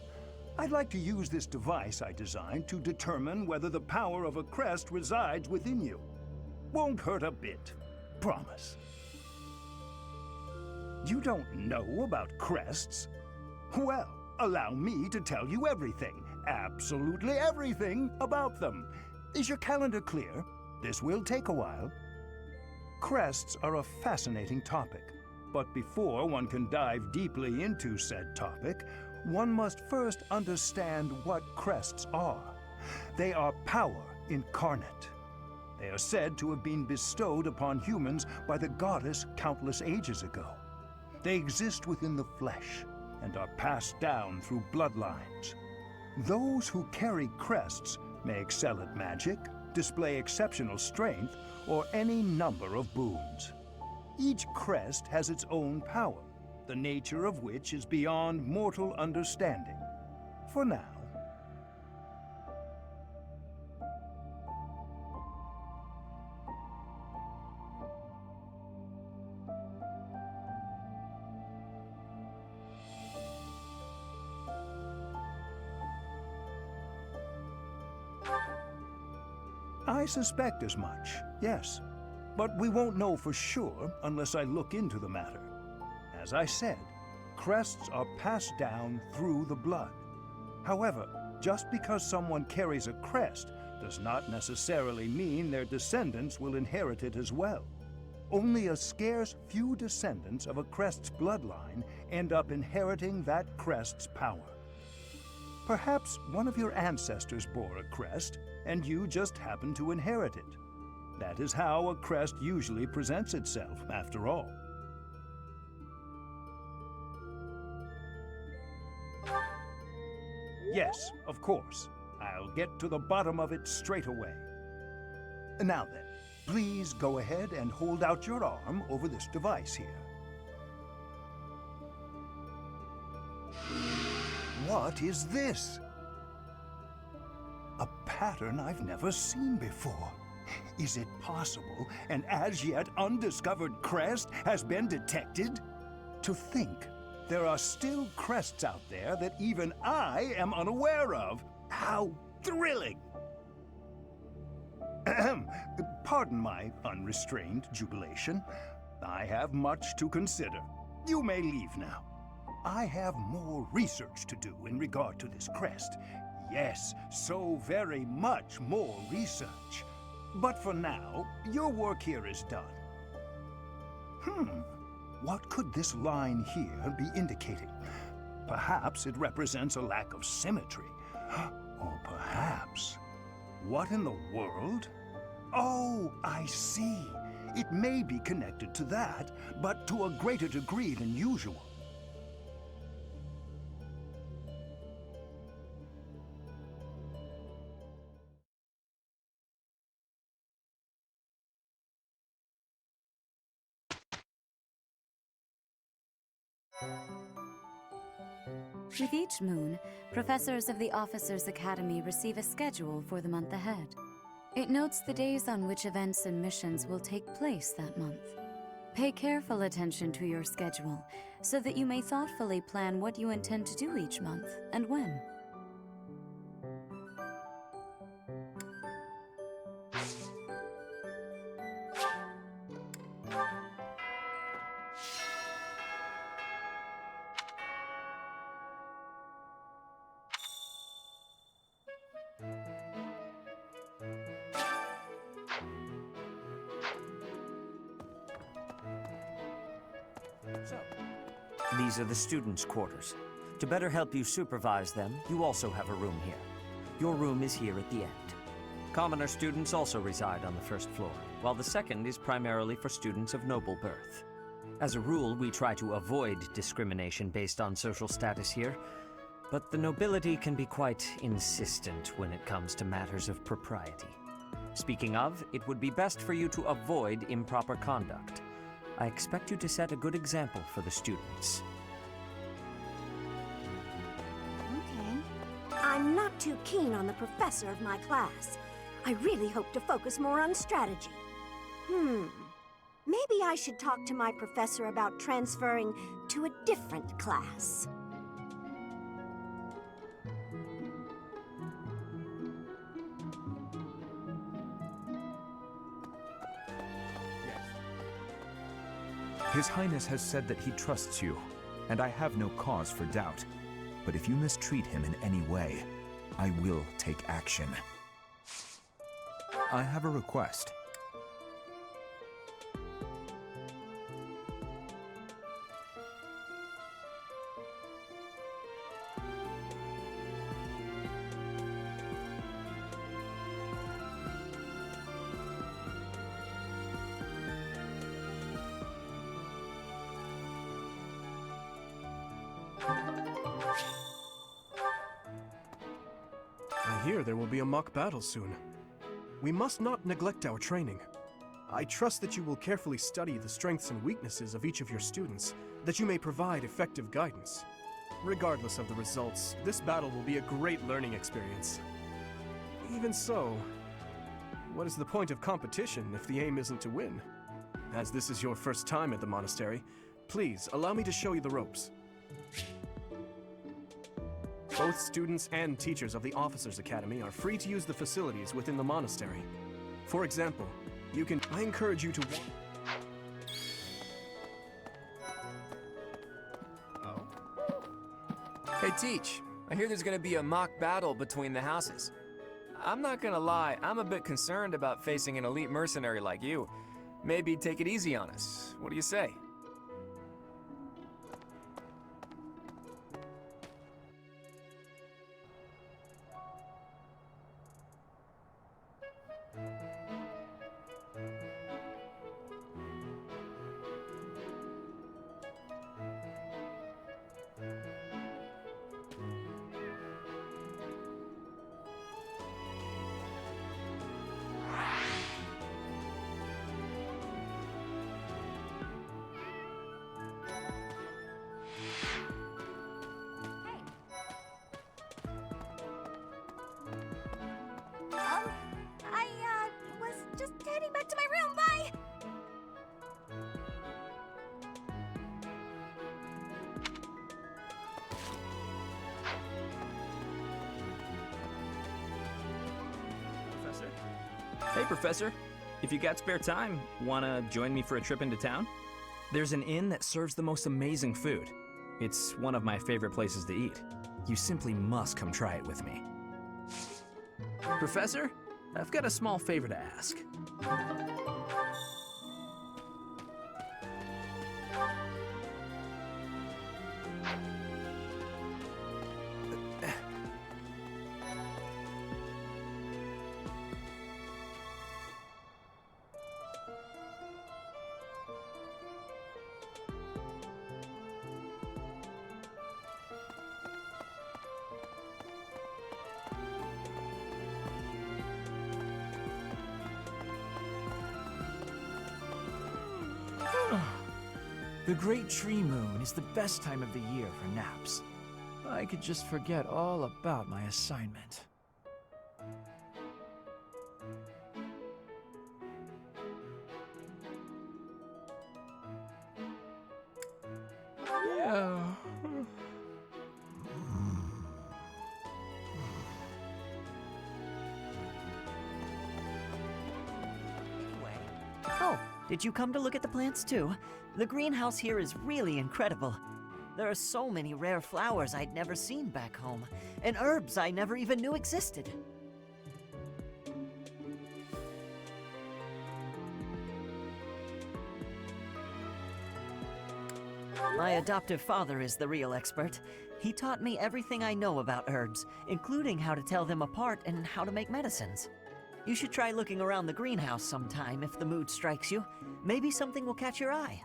I'd like to use this device I designed to determine whether the power of a crest resides within you. Won't hurt a bit. Promise. You don't know about crests? Well, allow me to tell you everything, absolutely everything about them. Is your calendar clear? This will take a while. Crests are a fascinating topic. But before one can dive deeply into said topic, one must first understand what crests are. They are power incarnate. They are said to have been bestowed upon humans by the goddess countless ages ago. They exist within the flesh and are passed down through bloodlines. Those who carry crests may excel at magic, display exceptional strength, or any number of boons. Each crest has its own power, the nature of which is beyond mortal understanding. For now. I suspect as much, yes. But we won't know for sure unless I look into the matter. As I said, crests are passed down through the blood. However, just because someone carries a crest does not necessarily mean their descendants will inherit it as well. Only a scarce few descendants of a crest's bloodline end up inheriting that crest's power. Perhaps one of your ancestors bore a crest, and you just happen to inherit it. That is how a crest usually presents itself, after all. Yes, of course. I'll get to the bottom of it straight away. Now then, please go ahead and hold out your arm over this device here. What is this? A pattern I've never seen before. Is it possible an as-yet undiscovered crest has been detected? To think, there are still crests out there that even I am unaware of. How thrilling! Pardon my unrestrained jubilation. I have much to consider. You may leave now. I have more research to do in regard to this crest. Yes, so very much more research. But for now, your work here is done. What could this line here be indicating? Perhaps it represents a lack of symmetry. Or perhaps... What in the world? Oh, I see. It may be connected to that, but to a greater degree than usual. With each moon, professors of the Officers' Academy receive a schedule for the month ahead. It notes the days on which events and missions will take place that month. Pay careful attention to your schedule, so that you may thoughtfully plan what you intend to do each month and when. So, These are the students' quarters. To better help you supervise them, you also have a room here. Your room is here at the end. Commoner students also reside on the first floor, while the second is primarily for students of noble birth. As a rule, we try to avoid discrimination based on social status here, but the nobility can be quite insistent when it comes to matters of propriety. Speaking of, it would be best for you to avoid improper conduct. I expect you to set a good example for the students. Okay. I'm not too keen on the professor of my class. I really hope to focus more on strategy. Maybe I should talk to my professor about transferring to a different class. His Highness has said that he trusts you, and I have no cause for doubt. But if you mistreat him in any way, I will take action. I have a request. I hear there will be a mock battle soon. We must not neglect our training. I trust that you will carefully study the strengths and weaknesses of each of your students, that you may provide effective guidance. Regardless of the results, this battle will be a great learning experience. Even so, what is the point of competition if the aim isn't to win? As this is your first time at the monastery, please allow me to show you the ropes. Both students and teachers of the Officers' Academy are free to use the facilities within the monastery. For example, I encourage you to Hey, Teach. I hear there's gonna be a mock battle between the houses. I'm not gonna lie, I'm a bit concerned about facing an elite mercenary like you. Maybe take it easy on us. What do you say? I was just heading back to my room. Bye! Professor? Hey, Professor. If you got spare time, wanna join me for a trip into town? There's an inn that serves the most amazing food. It's one of my favorite places to eat. You simply must come try it with me. Professor, I've got a small favor to ask. The Great Tree Moon is the best time of the year for naps. I could just forget all about my assignment. Yeah. Oh, did you come to look at the plants too? The greenhouse here is really incredible. There are so many rare flowers I'd never seen back home, and herbs I never even knew existed. My adoptive father is the real expert. He taught me everything I know about herbs, including how to tell them apart and how to make medicines. You should try looking around the greenhouse sometime if the mood strikes you. Maybe something will catch your eye.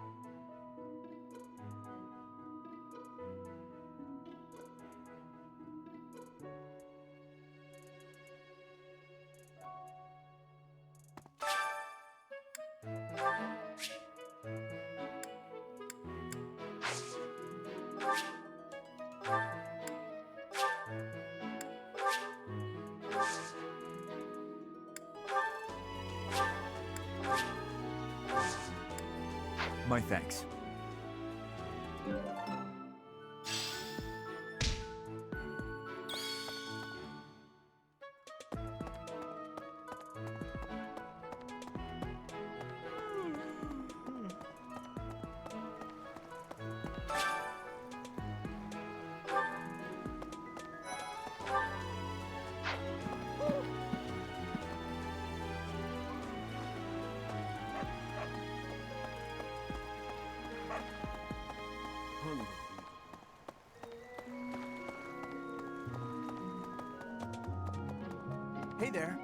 My thanks. Hey there.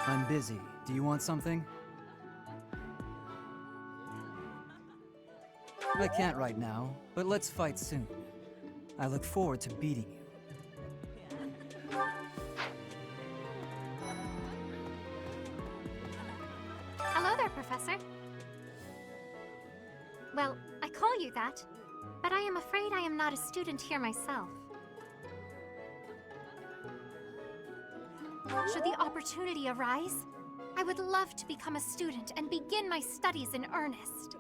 I'm busy. Do you want something? I can't right now, but let's fight soon. I look forward to beating you. Hello there, Professor. Well, I call you that, but I am afraid I am not a student here myself. Should the opportunity arise, I would love to become a student and begin my studies in earnest.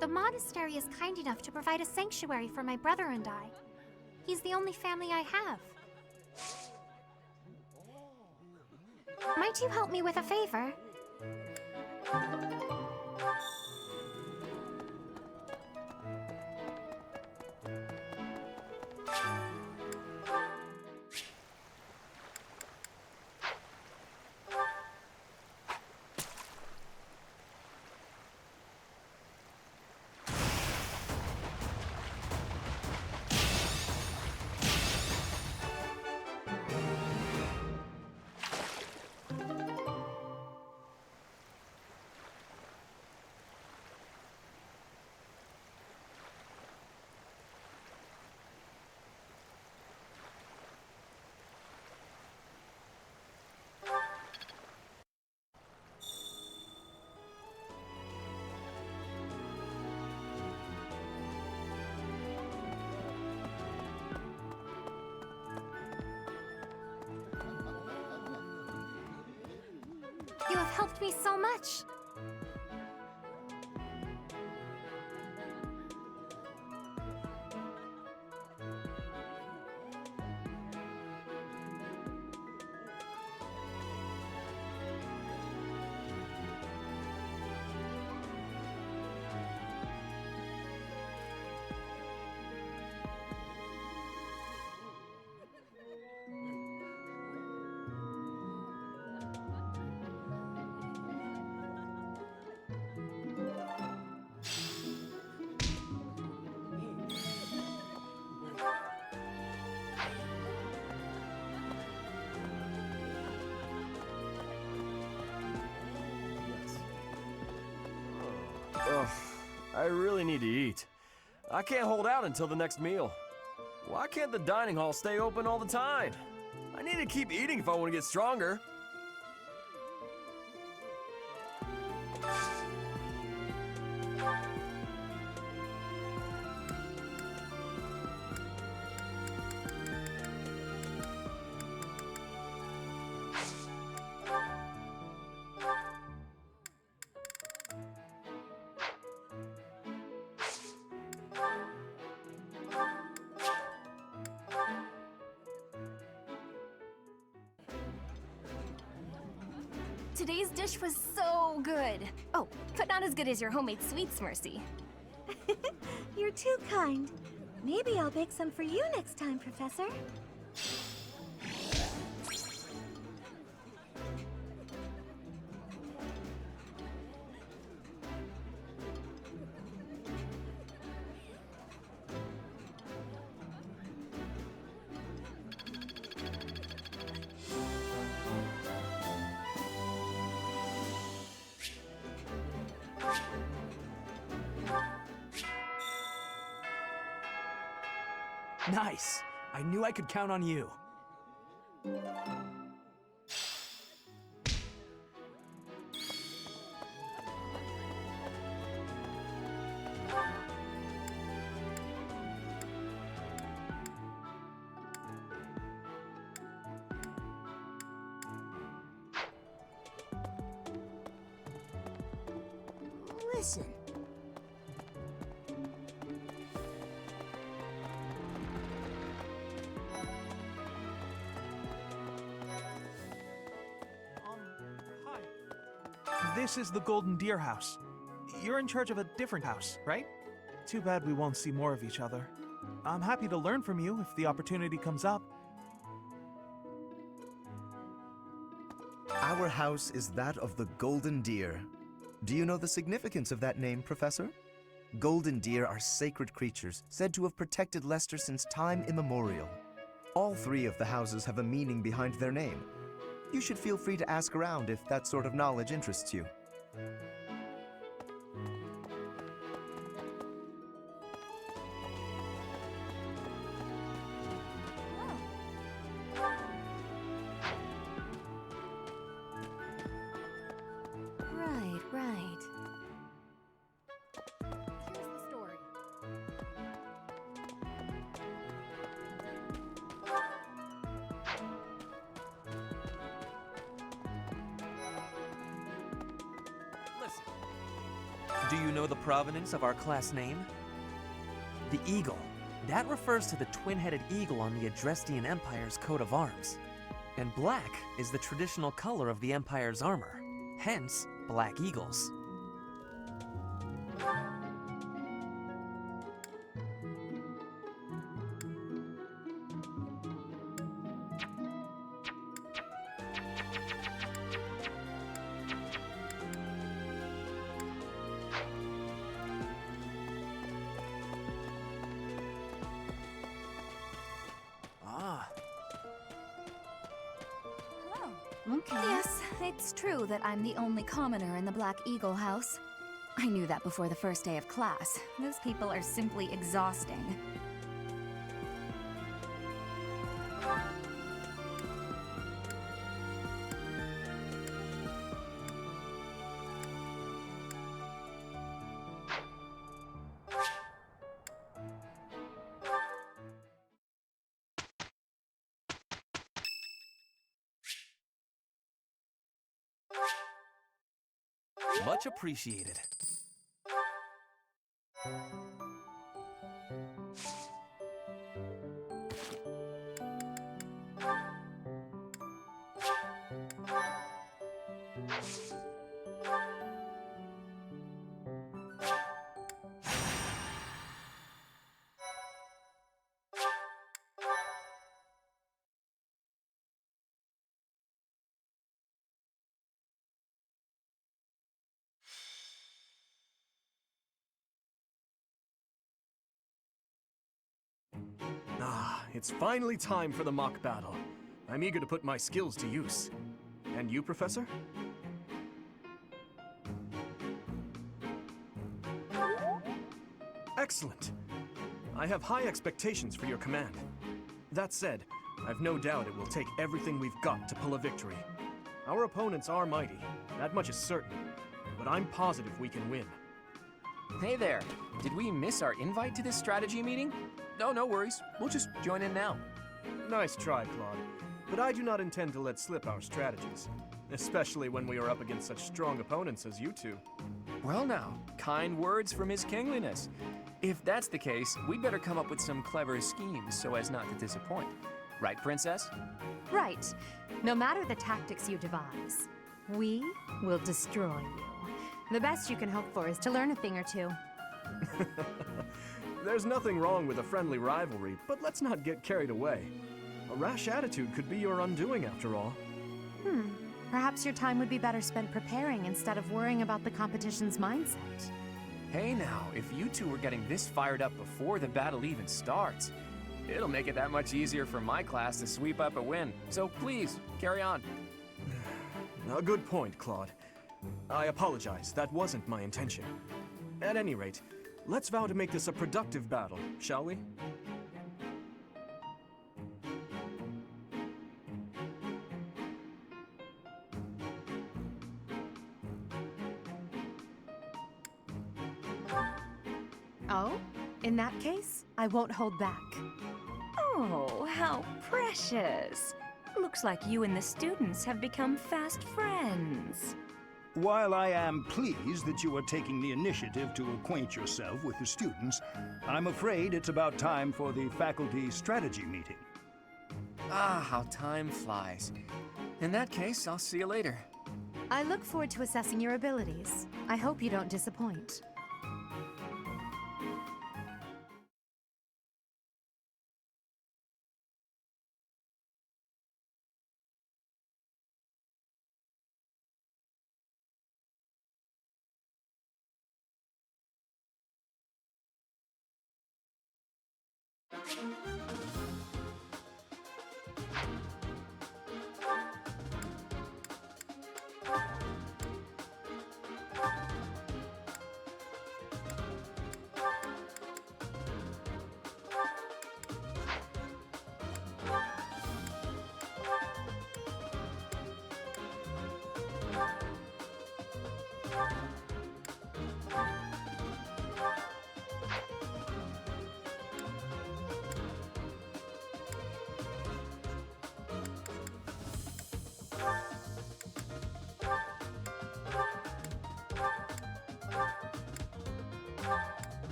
The monastery is kind enough to provide a sanctuary for my brother and I. He's the only family I have. Might you help me with a favor? You have helped me so much. I really need to eat. I can't hold out until the next meal. Why can't the dining hall stay open all the time? I need to keep eating if I want to get stronger. Today's dish was so good. Oh, but not as good as your homemade sweets, Mercy. You're too kind. Maybe I'll bake some for you next time, Professor. Nice! I knew I could count on you. Listen. This is the Golden Deer House. You're in charge of a different house, right? Too bad we won't see more of each other. I'm happy to learn from you if the opportunity comes up. Our house is that of the Golden Deer. Do you know the significance of that name, Professor? Golden deer are sacred creatures, said to have protected Leicester since time immemorial. All three of the houses have a meaning behind their name. You should feel free to ask around if that sort of knowledge interests you. Right. Here's the story. Do you know the provenance of our class name? The eagle. That refers to the twin-headed eagle on the Adrestian Empire's coat of arms. And black is the traditional color of the Empire's armor. Hence, black eagles. Yes, it's true that I'm the only commoner in the Black Eagle house. I knew that before the first day of class. Those people are simply exhausting. Much appreciated. It's finally time for the mock battle. I'm eager to put my skills to use. And you, Professor? Excellent! I have high expectations for your command. That said, I've no doubt it will take everything we've got to pull a victory. Our opponents are mighty, that much is certain, but I'm positive we can win. Hey there, did we miss our invite to this strategy meeting? No, no worries. We'll just join in now. Nice try, Claude, but I do not intend to let slip our strategies, especially when we are up against such strong opponents as you two. Well now, kind words from His Kingliness. If that's the case, we'd better come up with some clever schemes so as not to disappoint. Right, Princess? Right. No matter the tactics you devise, we will destroy you. The best you can hope for is to learn a thing or two. There's nothing wrong with a friendly rivalry, but let's not get carried away. A rash attitude could be your undoing after all. Perhaps your time would be better spent preparing instead of worrying about the competition's mindset. Hey now, if you two were getting this fired up before the battle even starts, it'll make it that much easier for my class to sweep up a win. So please, carry on. A good point, Claude. I apologize, that wasn't my intention. At any rate, let's vow to make this a productive battle, shall we? Oh? In that case, I won't hold back. Oh, how precious. Looks like you and the students have become fast friends. While I am pleased that you are taking the initiative to acquaint yourself with the students, I'm afraid it's about time for the faculty strategy meeting. Ah, how time flies. In that case, I'll see you later. I look forward to assessing your abilities. I hope you don't disappoint.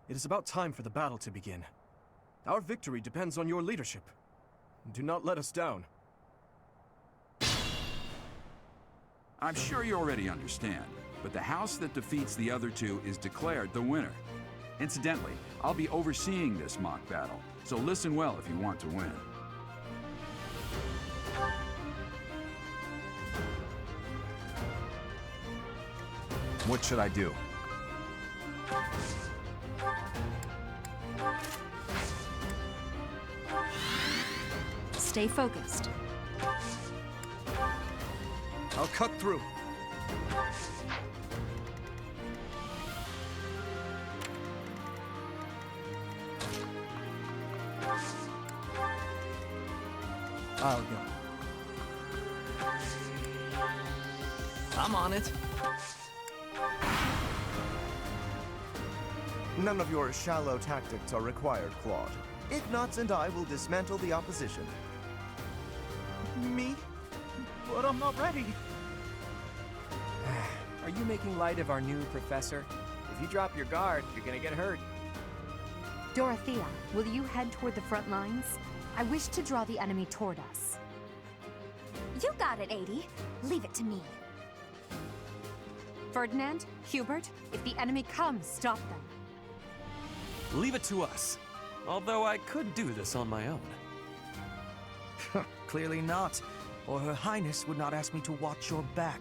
It is about time for the battle to begin. Our victory depends on your leadership. Do not let us down. I'm sure you already understand. but the house that defeats the other two is declared the winner. Incidentally, I'll be overseeing this mock battle, so listen well if you want to win. What should I do? Stay focused. I'll cut through. I'll go. I'm on it. None of your shallow tactics are required, Claude. Ignatz and I will dismantle the opposition. Me? But I'm not ready. Are you making light of our new professor? If you drop your guard, you're gonna get hurt. Dorothea, will you head toward the front lines? I wish to draw the enemy toward us. You got it, 80. Leave it to me. Ferdinand, Hubert, if the enemy comes, stop them. Leave it to us. Although I could do this on my own. Clearly not, or Her Highness would not ask me to watch your back.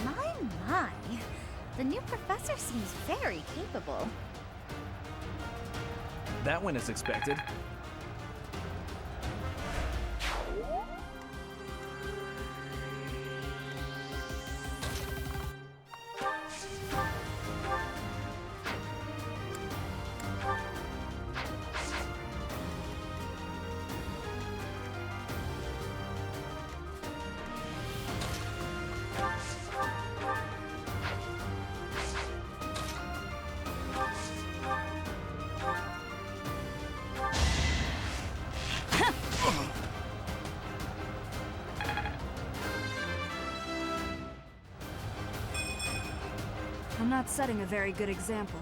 My. The new professor seems very capable. That went as expected. I'm not setting a very good example.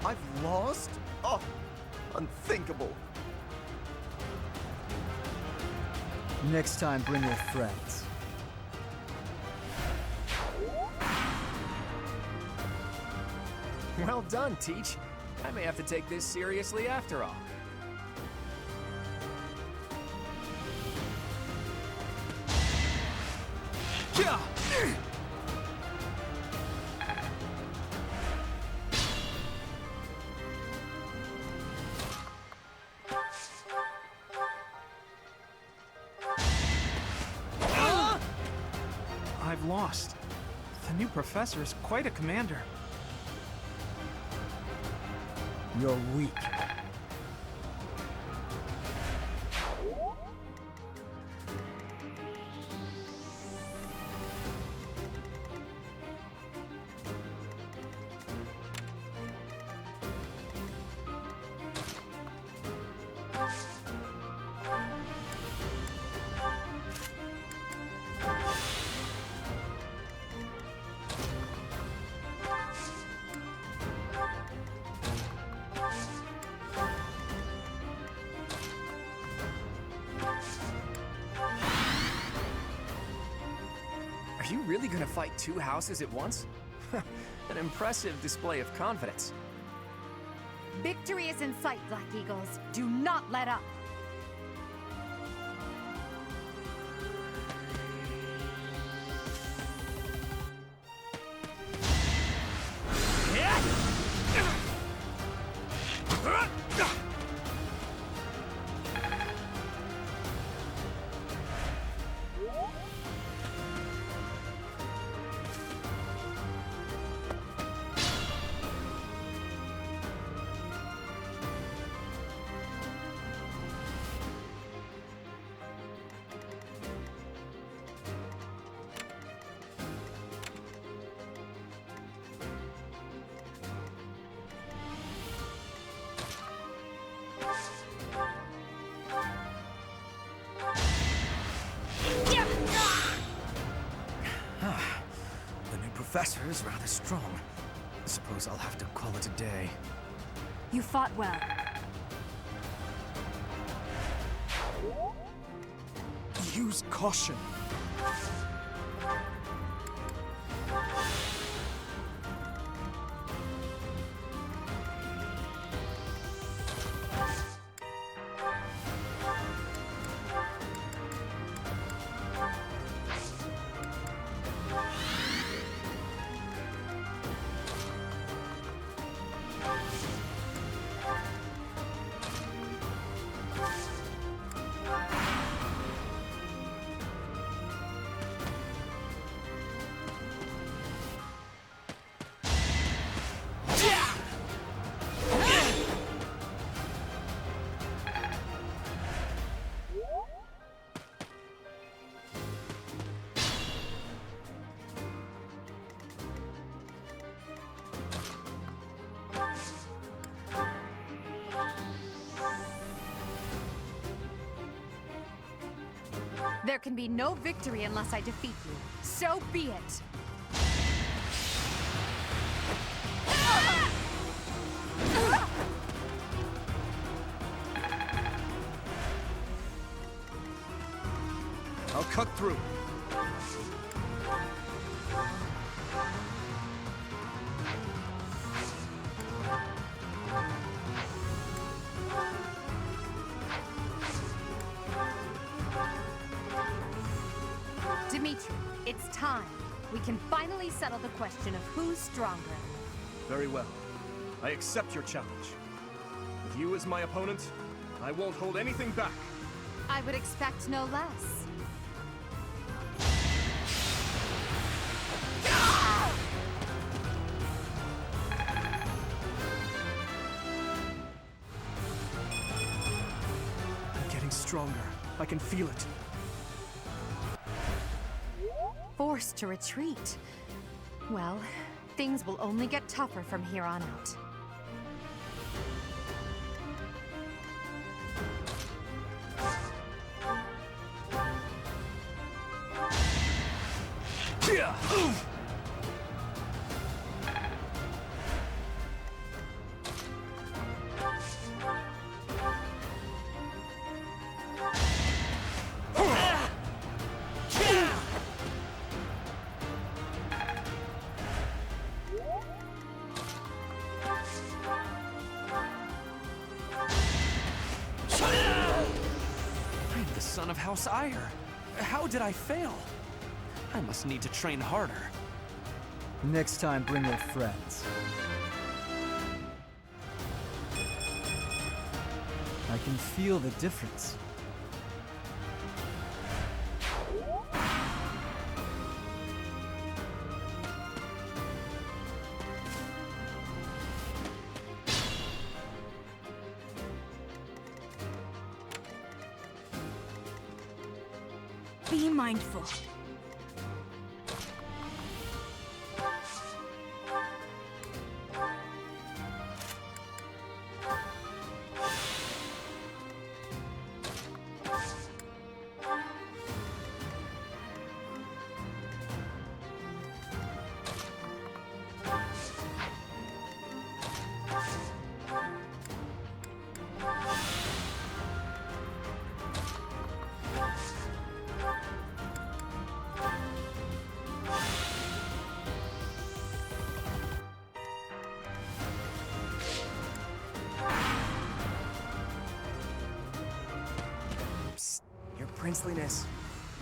I've lost? Oh, unthinkable. Next time, bring your friends. Well done, Teach. I may have to take this seriously after all. lost. The new professor is quite a commander. You're weak. Are you really gonna fight two houses at once? An impressive display of confidence. Victory is in sight, Black Eagles. Do not let up. The new professor is rather strong. I suppose I'll have to call it a day. You fought well. Use caution. There can be no victory unless I defeat you. So be it. I'll cut through. Dimitri, it's time. We can finally settle the question of who's stronger. Very well. I accept your challenge. With you as my opponent, I won't hold anything back. I would expect no less. I'm getting stronger. I can feel it. Forced to retreat. Well, things will only get tougher from here on out. Son of House Ire. How did I fail? I must need to train harder. Next time, bring your friends. I can feel the difference. Be mindful. Princeliness.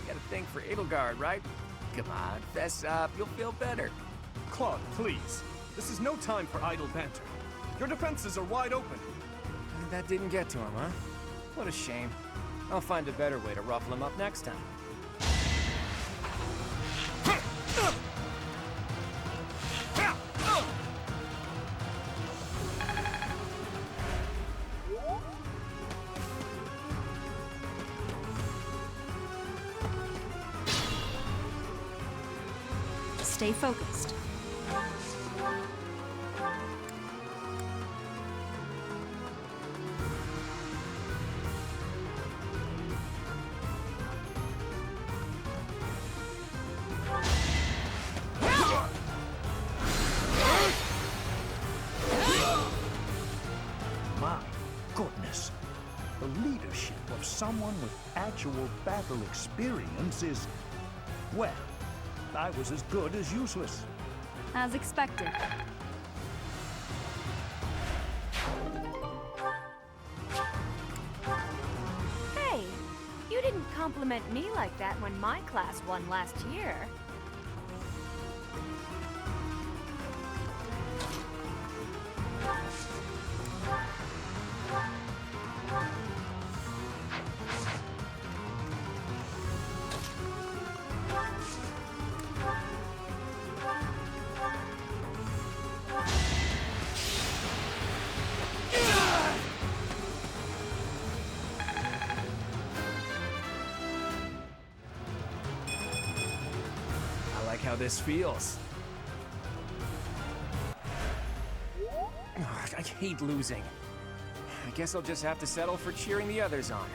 You gotta think for Edelgard, right? Come on, fess up, you'll feel better. Claude, please. This is no time for idle banter. Your defenses are wide open. That didn't get to him, huh? What a shame. I'll find a better way to ruffle him up next time. Stay focused. My goodness. The leadership of someone with actual battle experience is, well, I was as good as useless. As expected. Hey, you didn't compliment me like that when my class won last year. How this feels. Ugh, I hate losing. I guess I'll just have to settle for cheering the others on.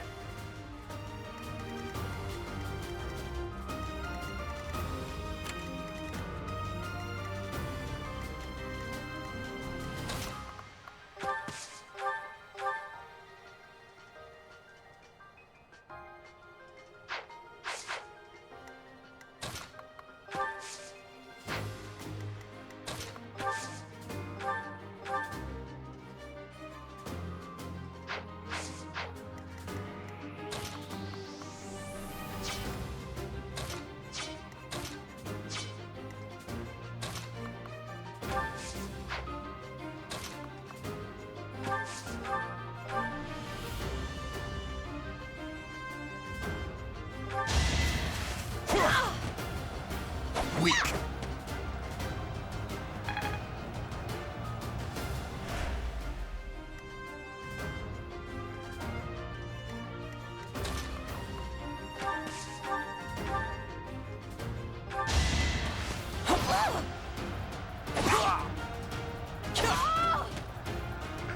Weak.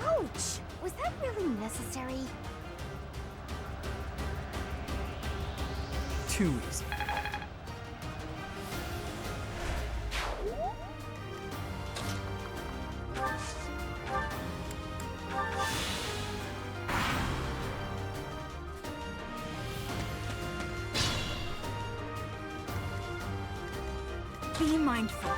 Ouch! Was that really necessary? Too easy. Be mindful.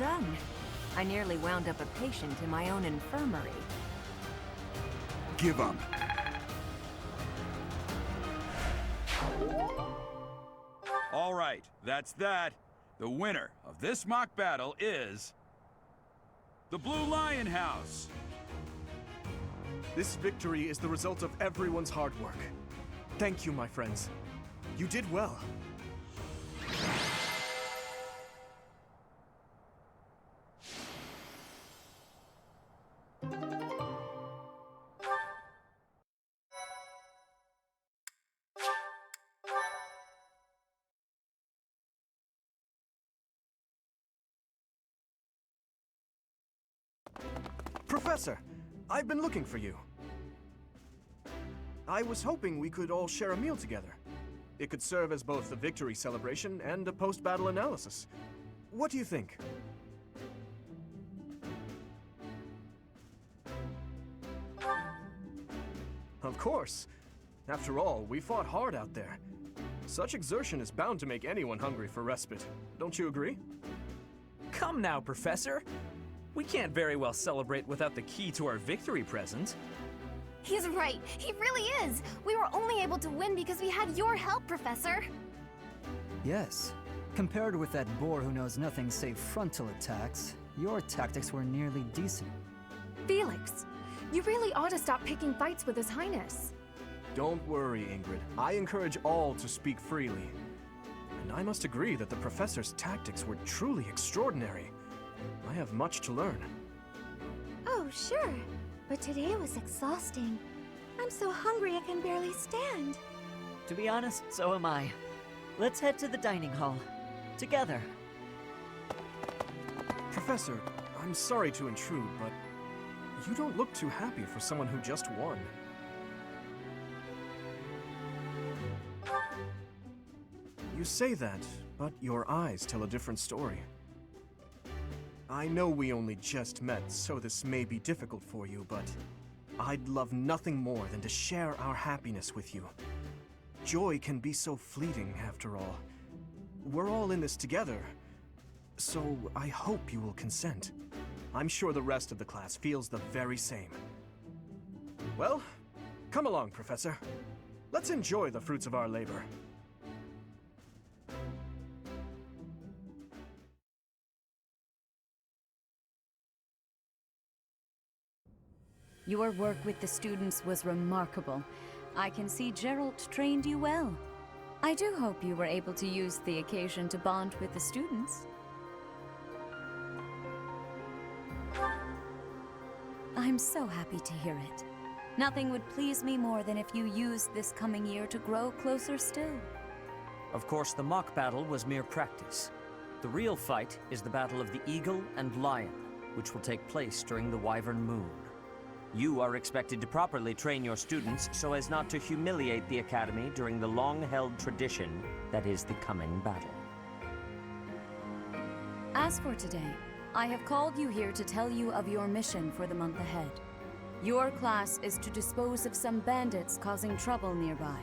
done. I nearly wound up a patient in my own infirmary. Give 'em. All right, that's that. The winner of this mock battle is the Blue Lion House. This victory is the result of everyone's hard work. Thank you, my friends. You did well. Professor, I've been looking for you. I was hoping we could all share a meal together. It could serve as both a victory celebration and a post-battle analysis. What do you think? Of course. After all, we fought hard out there. Such exertion is bound to make anyone hungry for respite. Don't you agree? Come now, Professor. We can't very well celebrate without the key to our victory present. He's right. He really is. We were only able to win because we had your help, Professor. Yes. Compared with that boar who knows nothing save frontal attacks, your tactics were nearly decent. Felix, you really ought to stop picking fights with His Highness. Don't worry, Ingrid. I encourage all to speak freely. And I must agree that the Professor's tactics were truly extraordinary. I have much to learn. Oh, sure. But today was exhausting. I'm so hungry I can barely stand. To be honest, so am I. Let's head to the dining hall. Together. Professor, I'm sorry to intrude, but you don't look too happy for someone who just won. You say that, but your eyes tell a different story. I know we only just met, so this may be difficult for you, but I'd love nothing more than to share our happiness with you. Joy can be so fleeting, after all. We're all in this together, so I hope you will consent. I'm sure the rest of the class feels the very same. Well, come along, Professor. Let's enjoy the fruits of our labor. Your work with the students was remarkable. I can see Geralt trained you well. I do hope you were able to use the occasion to bond with the students. I'm so happy to hear it. Nothing would please me more than if you used this coming year to grow closer still. Of course, the mock battle was mere practice. The real fight is the battle of the Eagle and Lion, which will take place during the Wyvern Moon. You are expected to properly train your students so as not to humiliate the Academy during the long-held tradition that is the coming battle. As for today, I have called you here to tell you of your mission for the month ahead. Your class is to dispose of some bandits causing trouble nearby.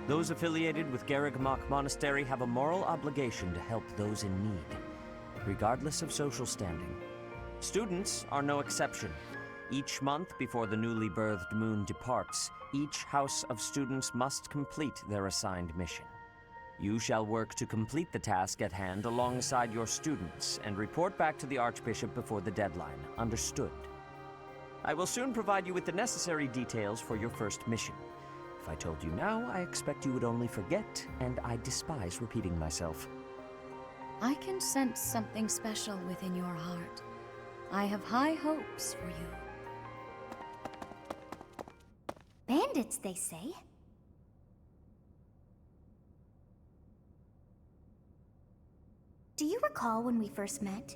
Those affiliated with Garreg-Mach Monastery have a moral obligation to help those in need, regardless of social standing. Students are no exception. Each month before the newly birthed moon departs, each house of students must complete their assigned mission. You shall work to complete the task at hand alongside your students and report back to the Archbishop before the deadline. Understood? I will soon provide you with the necessary details for your first mission. If I told you now, I expect you would only forget, and I despise repeating myself. I can sense something special within your heart. I have high hopes for you. Bandits, they say. Do you recall when we first met?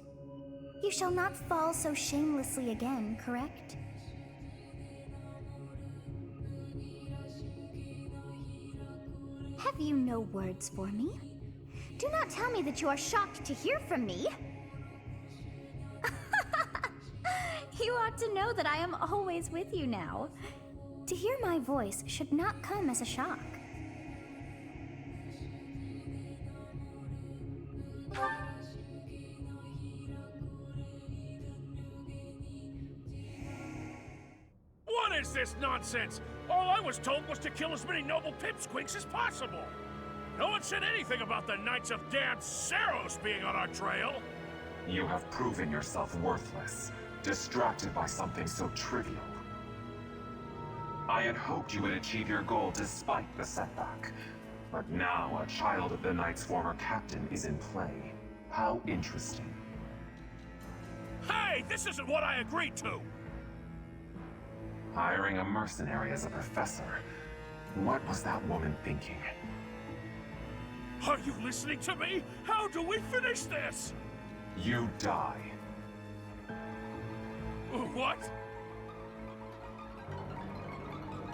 You shall not fall so shamelessly again, correct? Have you no words for me? Do not tell me that you are shocked to hear from me. You ought to know that I am always with you now. To hear my voice should not come as a shock. is this nonsense? All I was told was to kill as many noble pipsqueaks as possible. No one said anything about the Knights of Damned Saros being on our trail. You have proven yourself worthless, distracted by something so trivial. I had hoped you would achieve your goal despite the setback. But now a child of the Knight's former captain is in play. How interesting. Hey, this isn't what I agreed to! Hiring a mercenary as a professor. What was that woman thinking? Are you listening to me? How do we finish this? You die. What?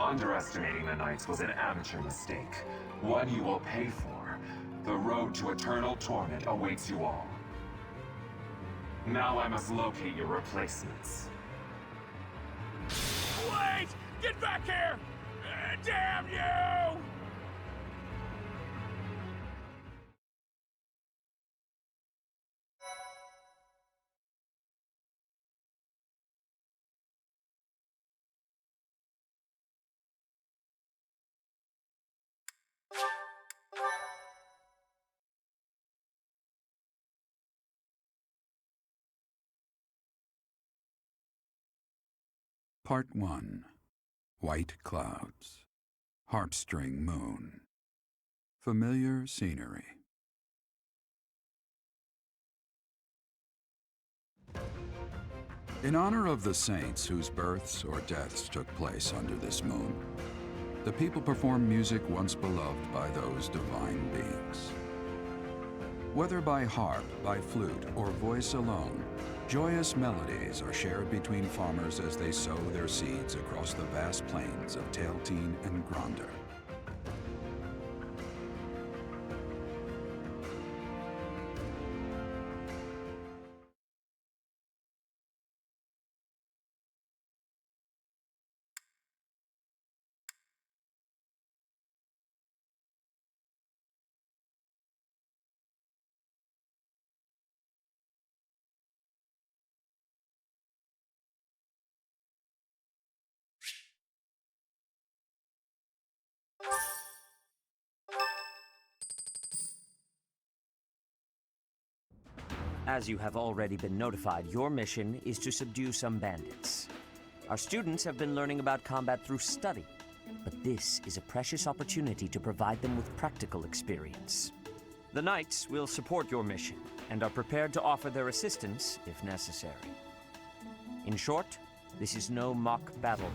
Underestimating the Knights was an amateur mistake. One you will pay for. The road to eternal torment awaits you all. Now I must locate your replacements. Wait! Get back here! Damn you! Part 1. White Clouds. Harpstring Moon. Familiar scenery. In honor of the saints whose births or deaths took place under this moon, the people perform music once beloved by those divine beings. Whether by harp, by flute, or voice alone, joyous melodies are shared between farmers as they sow their seeds across the vast plains of Tailteen and Gronder. As you have already been notified, your mission is to subdue some bandits. Our students have been learning about combat through study, but this is a precious opportunity to provide them with practical experience. The Knights will support your mission and are prepared to offer their assistance if necessary. In short, this is no mock battle.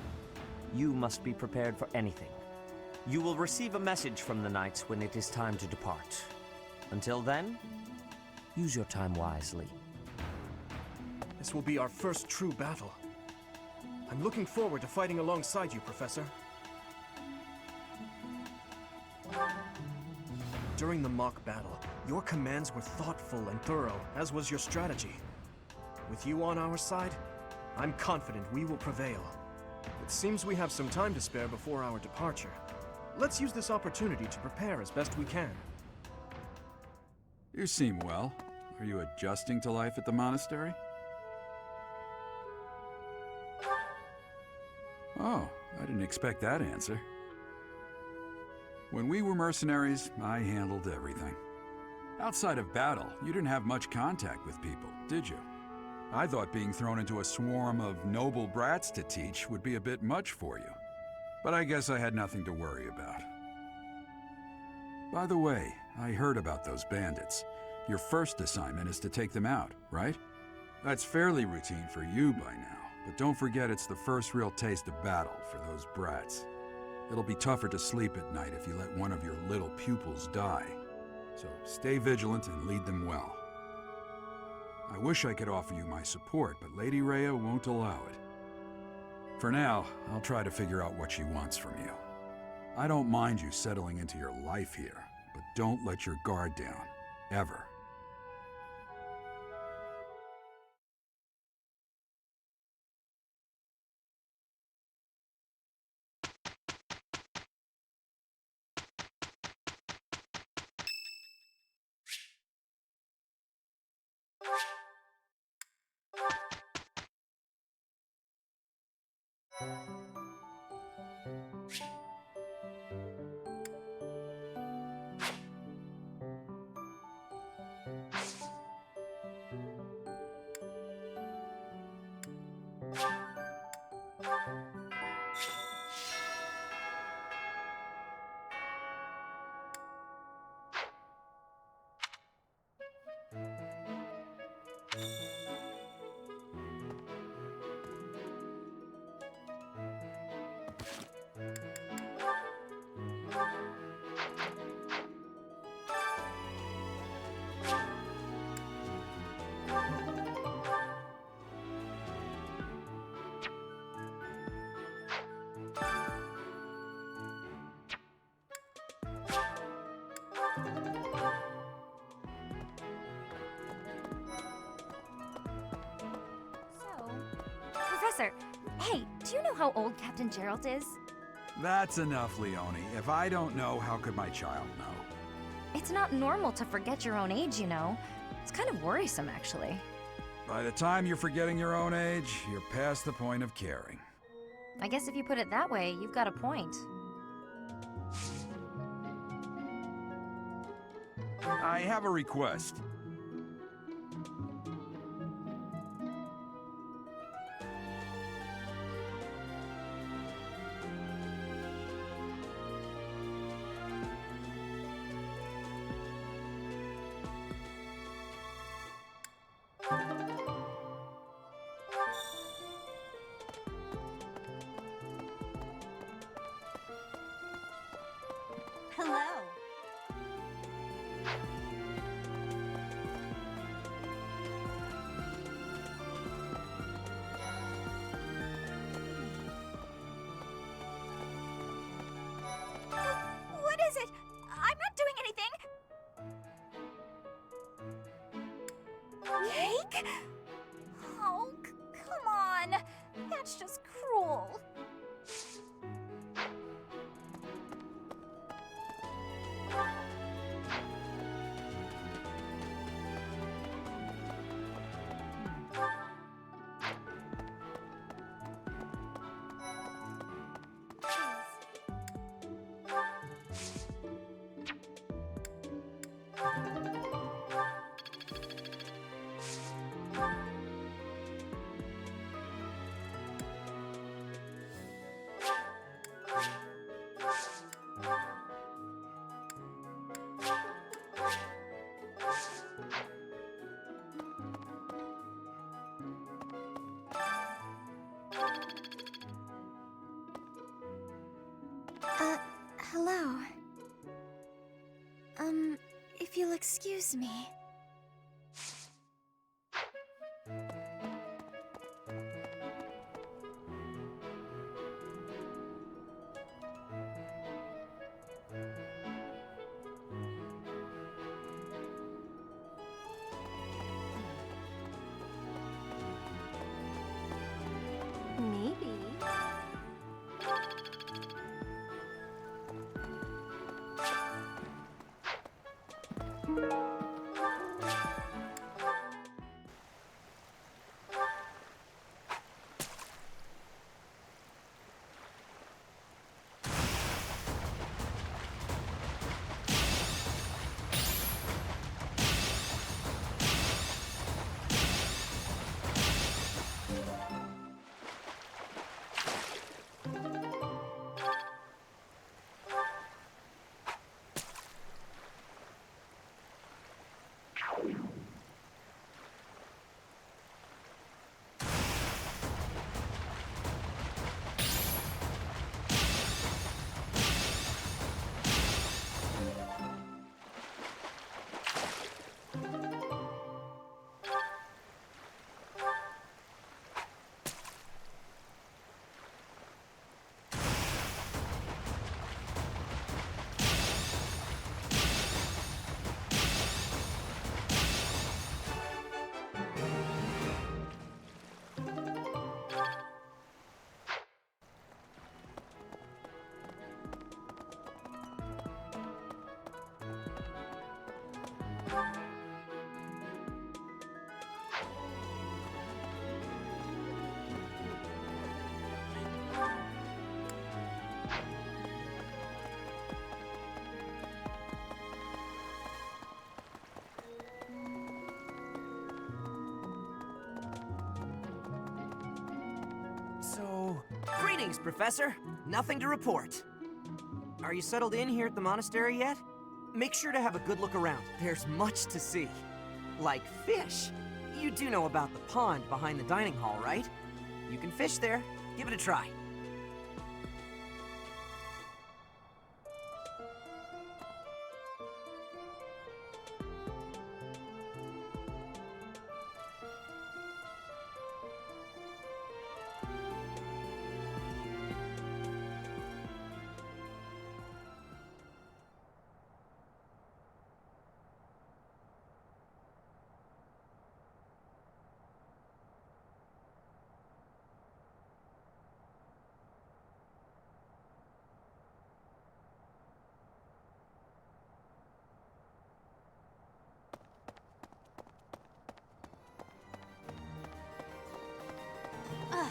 You must be prepared for anything. You will receive a message from the Knights when it is time to depart. Until then, use your time wisely. This will be our first true battle. I'm looking forward to fighting alongside you, Professor. During the mock battle, your commands were thoughtful and thorough, as was your strategy. With you on our side, I'm confident we will prevail. It seems we have some time to spare before our departure. Let's use this opportunity to prepare as best we can. You seem well. Are you adjusting to life at the monastery? Oh, I didn't expect that answer. When we were mercenaries, I handled everything. Outside of battle, you didn't have much contact with people, did you? I thought being thrown into a swarm of noble brats to teach would be a bit much for you. But I guess I had nothing to worry about. By the way, I heard about those bandits. Your first assignment is to take them out, right? That's fairly routine for you by now, but don't forget it's the first real taste of battle for those brats. It'll be tougher to sleep at night if you let one of your little pupils die. So stay vigilant and lead them well. I wish I could offer you my support, but Lady Rhea won't allow it. For now, I'll try to figure out what she wants from you. I don't mind you settling into your life here, but don't let your guard down, ever. Professor, hey, do you know how old Captain Gerald is? That's enough, Leone. If I don't know, how could my child know? It's not normal to forget your own age, you know. It's kind of worrisome, actually. By the time you're forgetting your own age, you're past the point of caring. I guess if you put it that way, you've got a point. I have a request. Hello. What is it? I'm not doing anything! Cake? Oh, come on. That's just cruel. Hello. If you'll excuse me. Maybe. Greetings, Professor. Nothing to report. Are you settled in here at the monastery yet? Make sure to have a good look around. There's much to see. Like fish. You do know about the pond behind the dining hall, right? You can fish there. Give it a try. Ugh.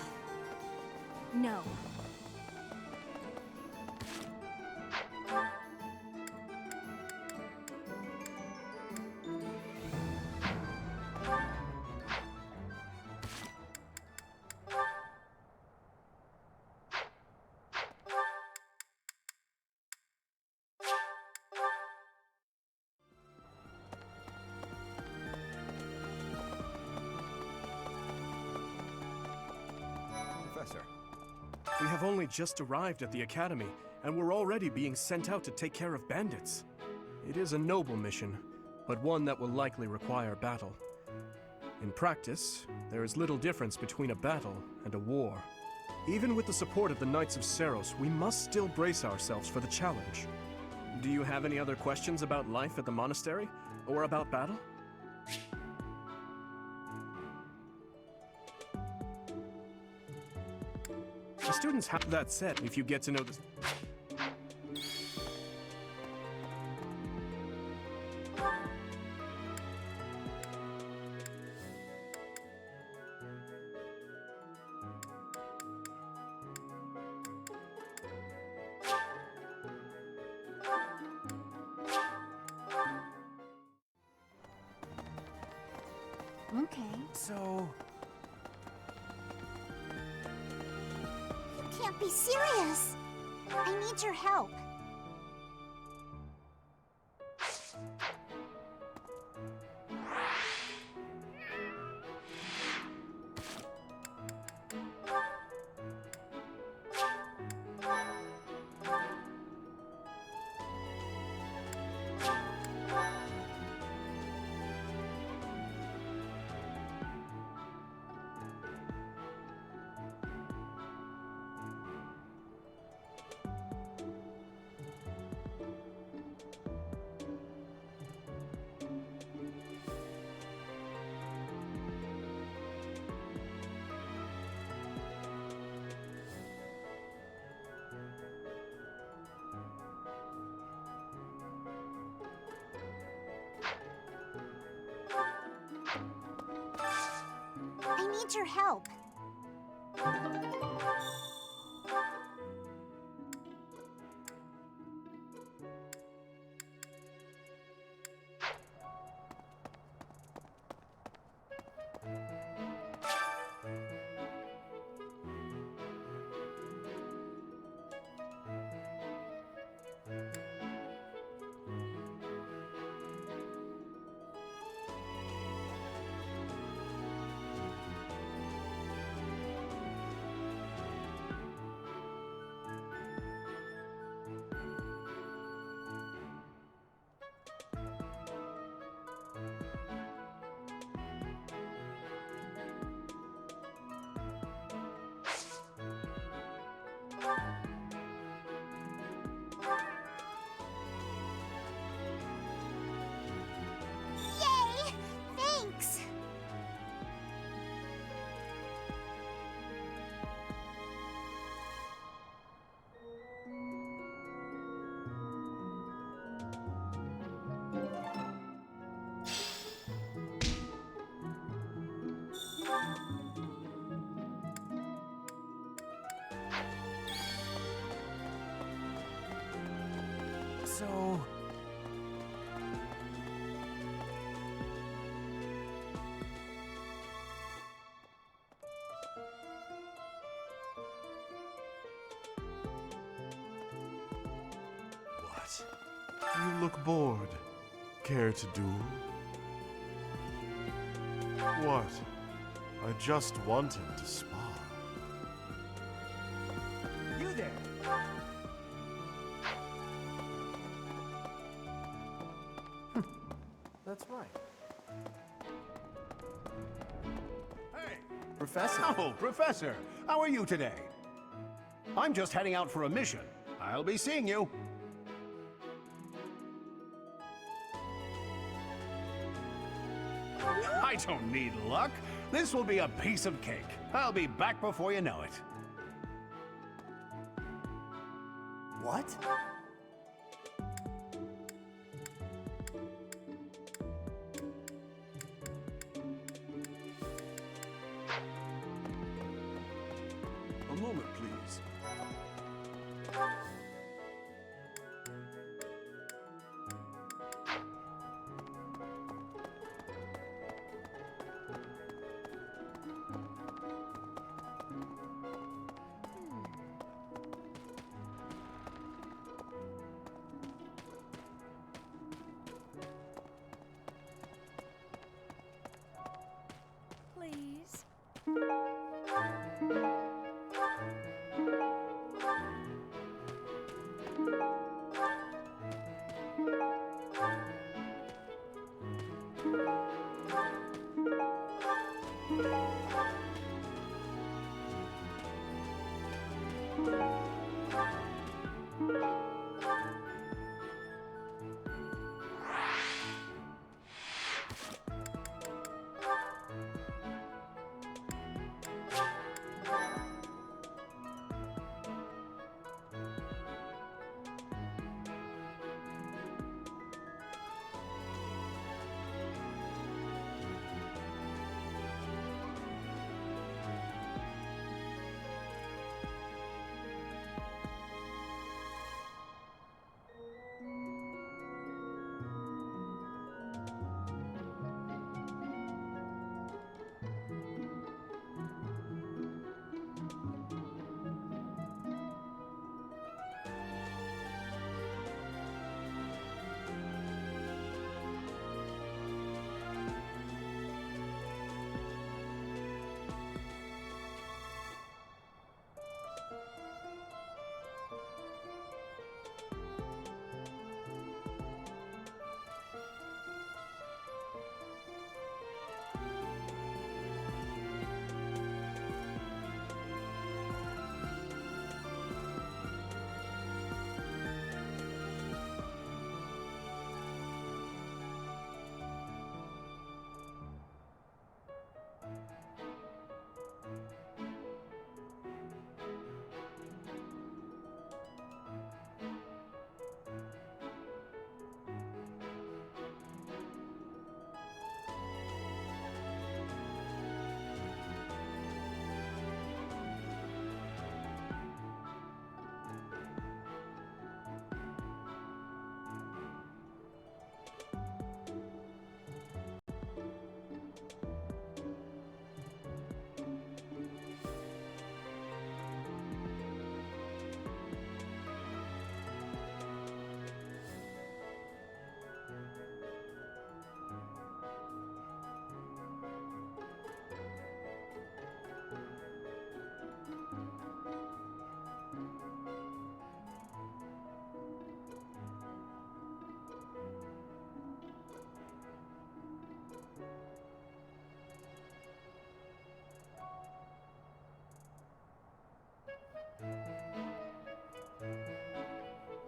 No. Professor. We have only just arrived at the Academy, and we're already being sent out to take care of bandits. It is a noble mission, but one that will likely require battle. In practice, there is little difference between a battle and a war. Even with the support of the Knights of Seiros, we must still brace ourselves for the challenge. Do you have any other questions about life at the monastery, or about battle? The students have that said if you get to know this. Okay. So... You can't be serious! I need your help. I need your help. Yay! Thanks! So... You look bored. Care to duel? What? I just wanted to spar. You there! That's right. Hey! Professor. Oh, Professor! How are you today? I'm just heading out for a mission. I'll be seeing you. I don't need luck. This will be a piece of cake. I'll be back before you know it. What? A moment,